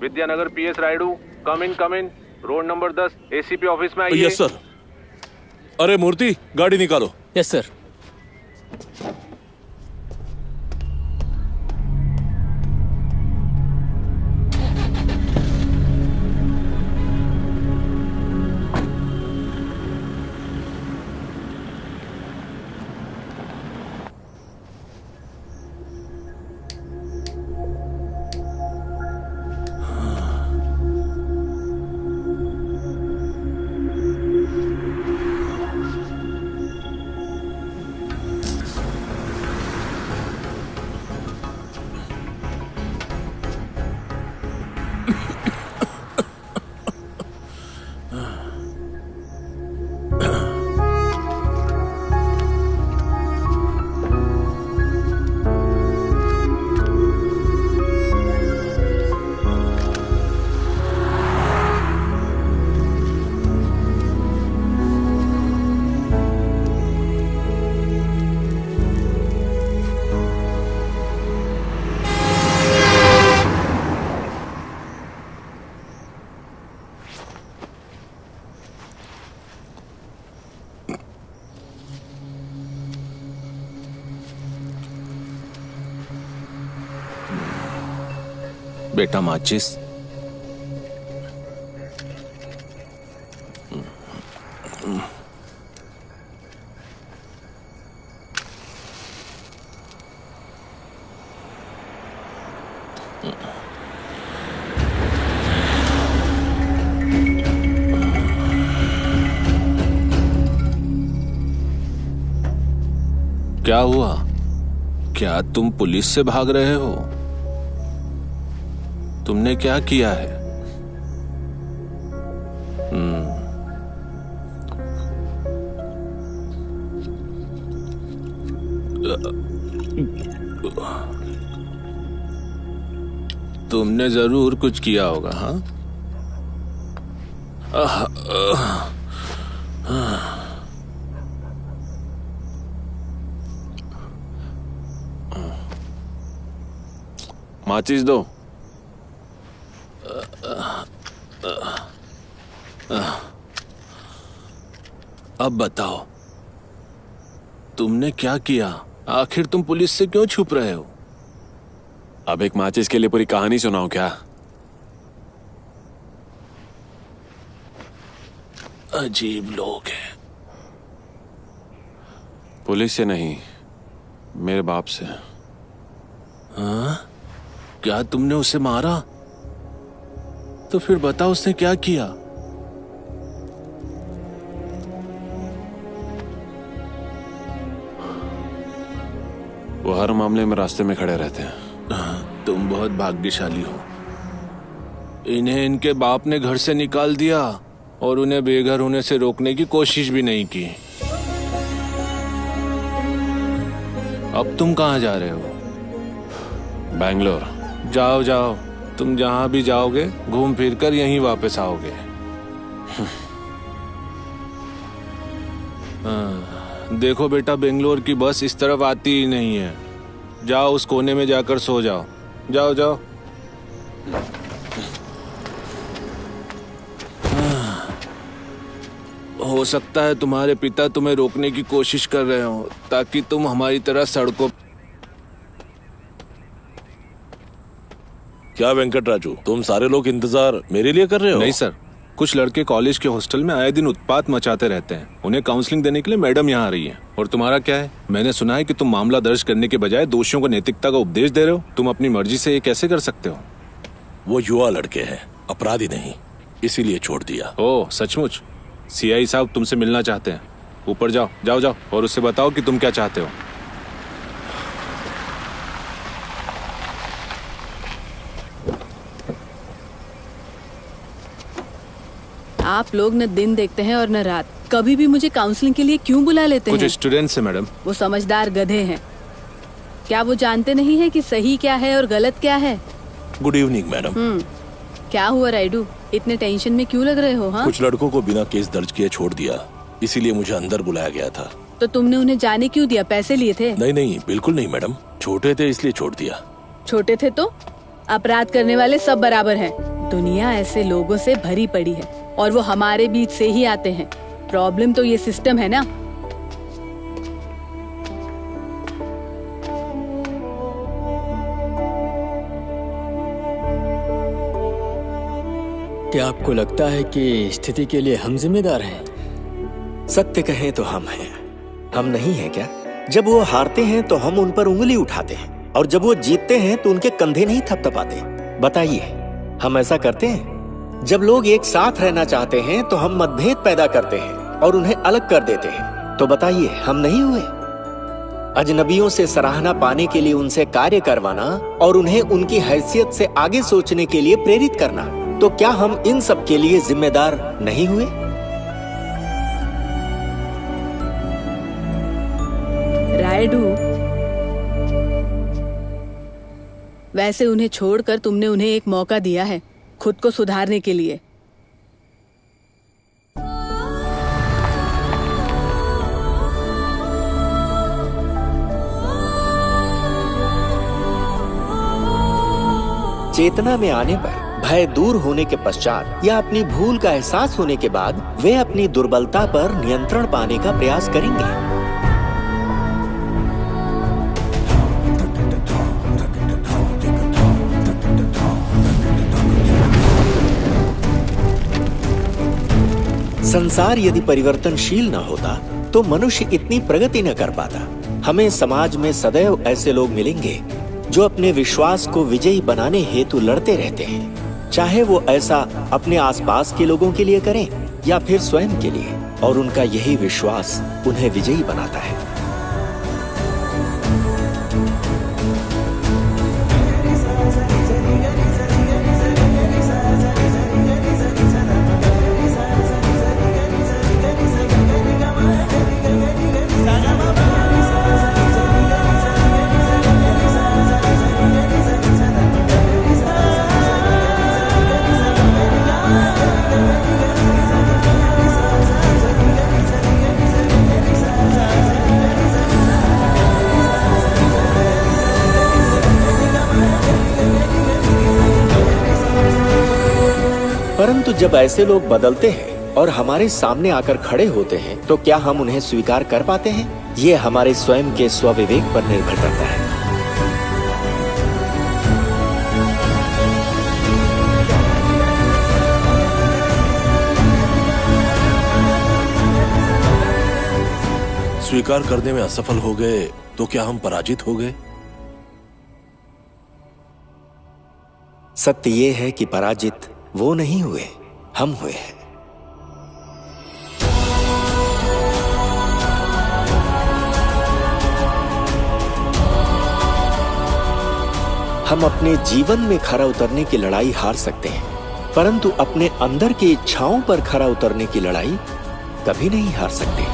Vidyanagar PS Rayudu, come in road number 10 ACP office में आइए। Yes sir. अरे मूर्ति, गाड़ी निकालो। Yes sir. बेटा माचिस। क्या हुआ? क्या तुम पुलिस से भाग रहे हो? तुमने क्या किया है? तुमने जरूर कुछ किया होगा, हाँ? माचिस दो। अब बताओ, तुमने क्या किया? आखिर तुम पुलिस से क्यों छुप रहे हो? अब एक माचिस के लिए पूरी कहानी सुनाओ क्या? अजीब लोग हैं। पुलिस से नहीं, मेरे बाप से। हाँ? क्या तुमने उसे मारा? तो फिर बताओ उसने क्या किया? वो हर मामले में रास्ते में खड़े रहते हैं। तुम बहुत भाग्यशाली हो। इन्हें इनके बाप ने घर से निकाल दिया और उन्हें बेघर होने से रोकने की कोशिश भी नहीं की। अब तुम कहाँ जा रहे हो? बैंगलोर। जाओ जाओ, तुम जहां भी जाओगे घूम फिर कर यहीं वापस आओगे। देखो बेटा, बेंगलोर की बस इस तरफ आती ही नहीं है। जाओ उस कोने में जाकर सो जाओ। जाओ जाओ। हो सकता है तुम्हारे पिता तुम्हें रोकने की कोशिश कर रहे हो ताकि तुम हमारी तरह सड़कों। क्या वेंकट राजू, तुम सारे लोग इंतजार मेरे लिए कर रहे हो? नहीं सर, कुछ लड़के कॉलेज के हॉस्टल में आए दिन उत्पात मचाते रहते हैं। उन्हें काउंसलिंग देने के लिए मैडम यहाँ आ रही हैं। और तुम्हारा क्या है? मैंने सुना है कि तुम मामला दर्ज करने के बजाय दोषियों को नैतिकता का उपदेश दे रहे हो। तुम अपनी मर्जी से ये कैसे कर सकते हो? वो युवा लड़के हैं, अपराधी नहीं, इसीलिए छोड़ दिया। ओह सचमुच? सीआई साहब तुमसे मिलना चाहते हैं। ऊपर जाओ जाओ जाओ और उससे बताओ कि तुम क्या चाहते हो। आप लोग न दिन देखते हैं और न रात। कभी भी मुझे काउंसलिंग के लिए क्यों बुला लेते हैं? कुछ स्टूडेंट्स हैं मैडम। वो समझदार गधे हैं। क्या वो जानते नहीं है कि सही क्या है और गलत क्या है? Good evening madam. क्या हुआ राइडू, इतने टेंशन में क्यों लग रहे हो? हाँ, कुछ लड़कों को बिना केस दर्ज किए छोड़ दिया, इसीलिए मुझे अंदर बुलाया गया था। तो तुमने उन्हें जाने क्यों दिया? पैसे लिए थे? नहीं नहीं, बिल्कुल नहीं मैडम, छोटे थे इसलिए छोड़ दिया। छोटे थे तो? अपराध करने वाले सब बराबर हैं। दुनिया ऐसे लोगों से भरी पड़ी है और वो हमारे बीच से ही आते हैं। प्रॉब्लम तो ये सिस्टम है ना। क्या आपको लगता है कि स्थिति के लिए हम जिम्मेदार हैं? सत्य कहें तो हम हैं। हम नहीं हैं क्या? जब वो हारते हैं तो हम उन पर उंगली उठाते हैं और जब वो जीतते हैं तो उनके कंधे नहीं थपथपाते। बताइए, हम ऐसा करते हैं? जब लोग एक साथ रहना चाहते हैं तो हम मतभेद पैदा करते हैं और उन्हें अलग कर देते हैं। तो बताइए, हम नहीं हुए? अजनबियों से सराहना पाने के लिए उनसे कार्य करवाना और उन्हें उनकी हैसियत से आगे सोचने के लिए प्रेरित करना, तो क्या हम इन सब के लिए जिम्मेदार नहीं हुए? रायडू, वैसे उन्हें छोड़कर तुमने उन्हें एक मौका दिया है खुद को सुधारने के लिए। चेतना में आने पर, भय दूर होने के पश्चात या अपनी भूल का एहसास होने के बाद वे अपनी दुर्बलता पर नियंत्रण पाने का प्रयास करेंगे। संसार यदि परिवर्तनशील न होता तो मनुष्य इतनी प्रगति न कर पाता। हमें समाज में सदैव ऐसे लोग मिलेंगे जो अपने विश्वास को विजयी बनाने हेतु लड़ते रहते हैं, चाहे वो ऐसा अपने आसपास के लोगों के लिए करें या फिर स्वयं के लिए, और उनका यही विश्वास उन्हें विजयी बनाता है। परंतु जब ऐसे लोग बदलते हैं और हमारे सामने आकर खड़े होते हैं तो क्या हम उन्हें स्वीकार कर पाते हैं? ये हमारे स्वयं के स्वविवेक पर निर्भर करता है। स्वीकार करने में असफल हो गए तो क्या हम पराजित हो गए? सत्य ये है कि पराजित वो नहीं हुए, हम हुए हैं। हम अपने जीवन में खरा उतरने की लड़ाई हार सकते हैं, परंतु अपने अंदर की इच्छाओं पर खरा उतरने की लड़ाई कभी नहीं हार सकते।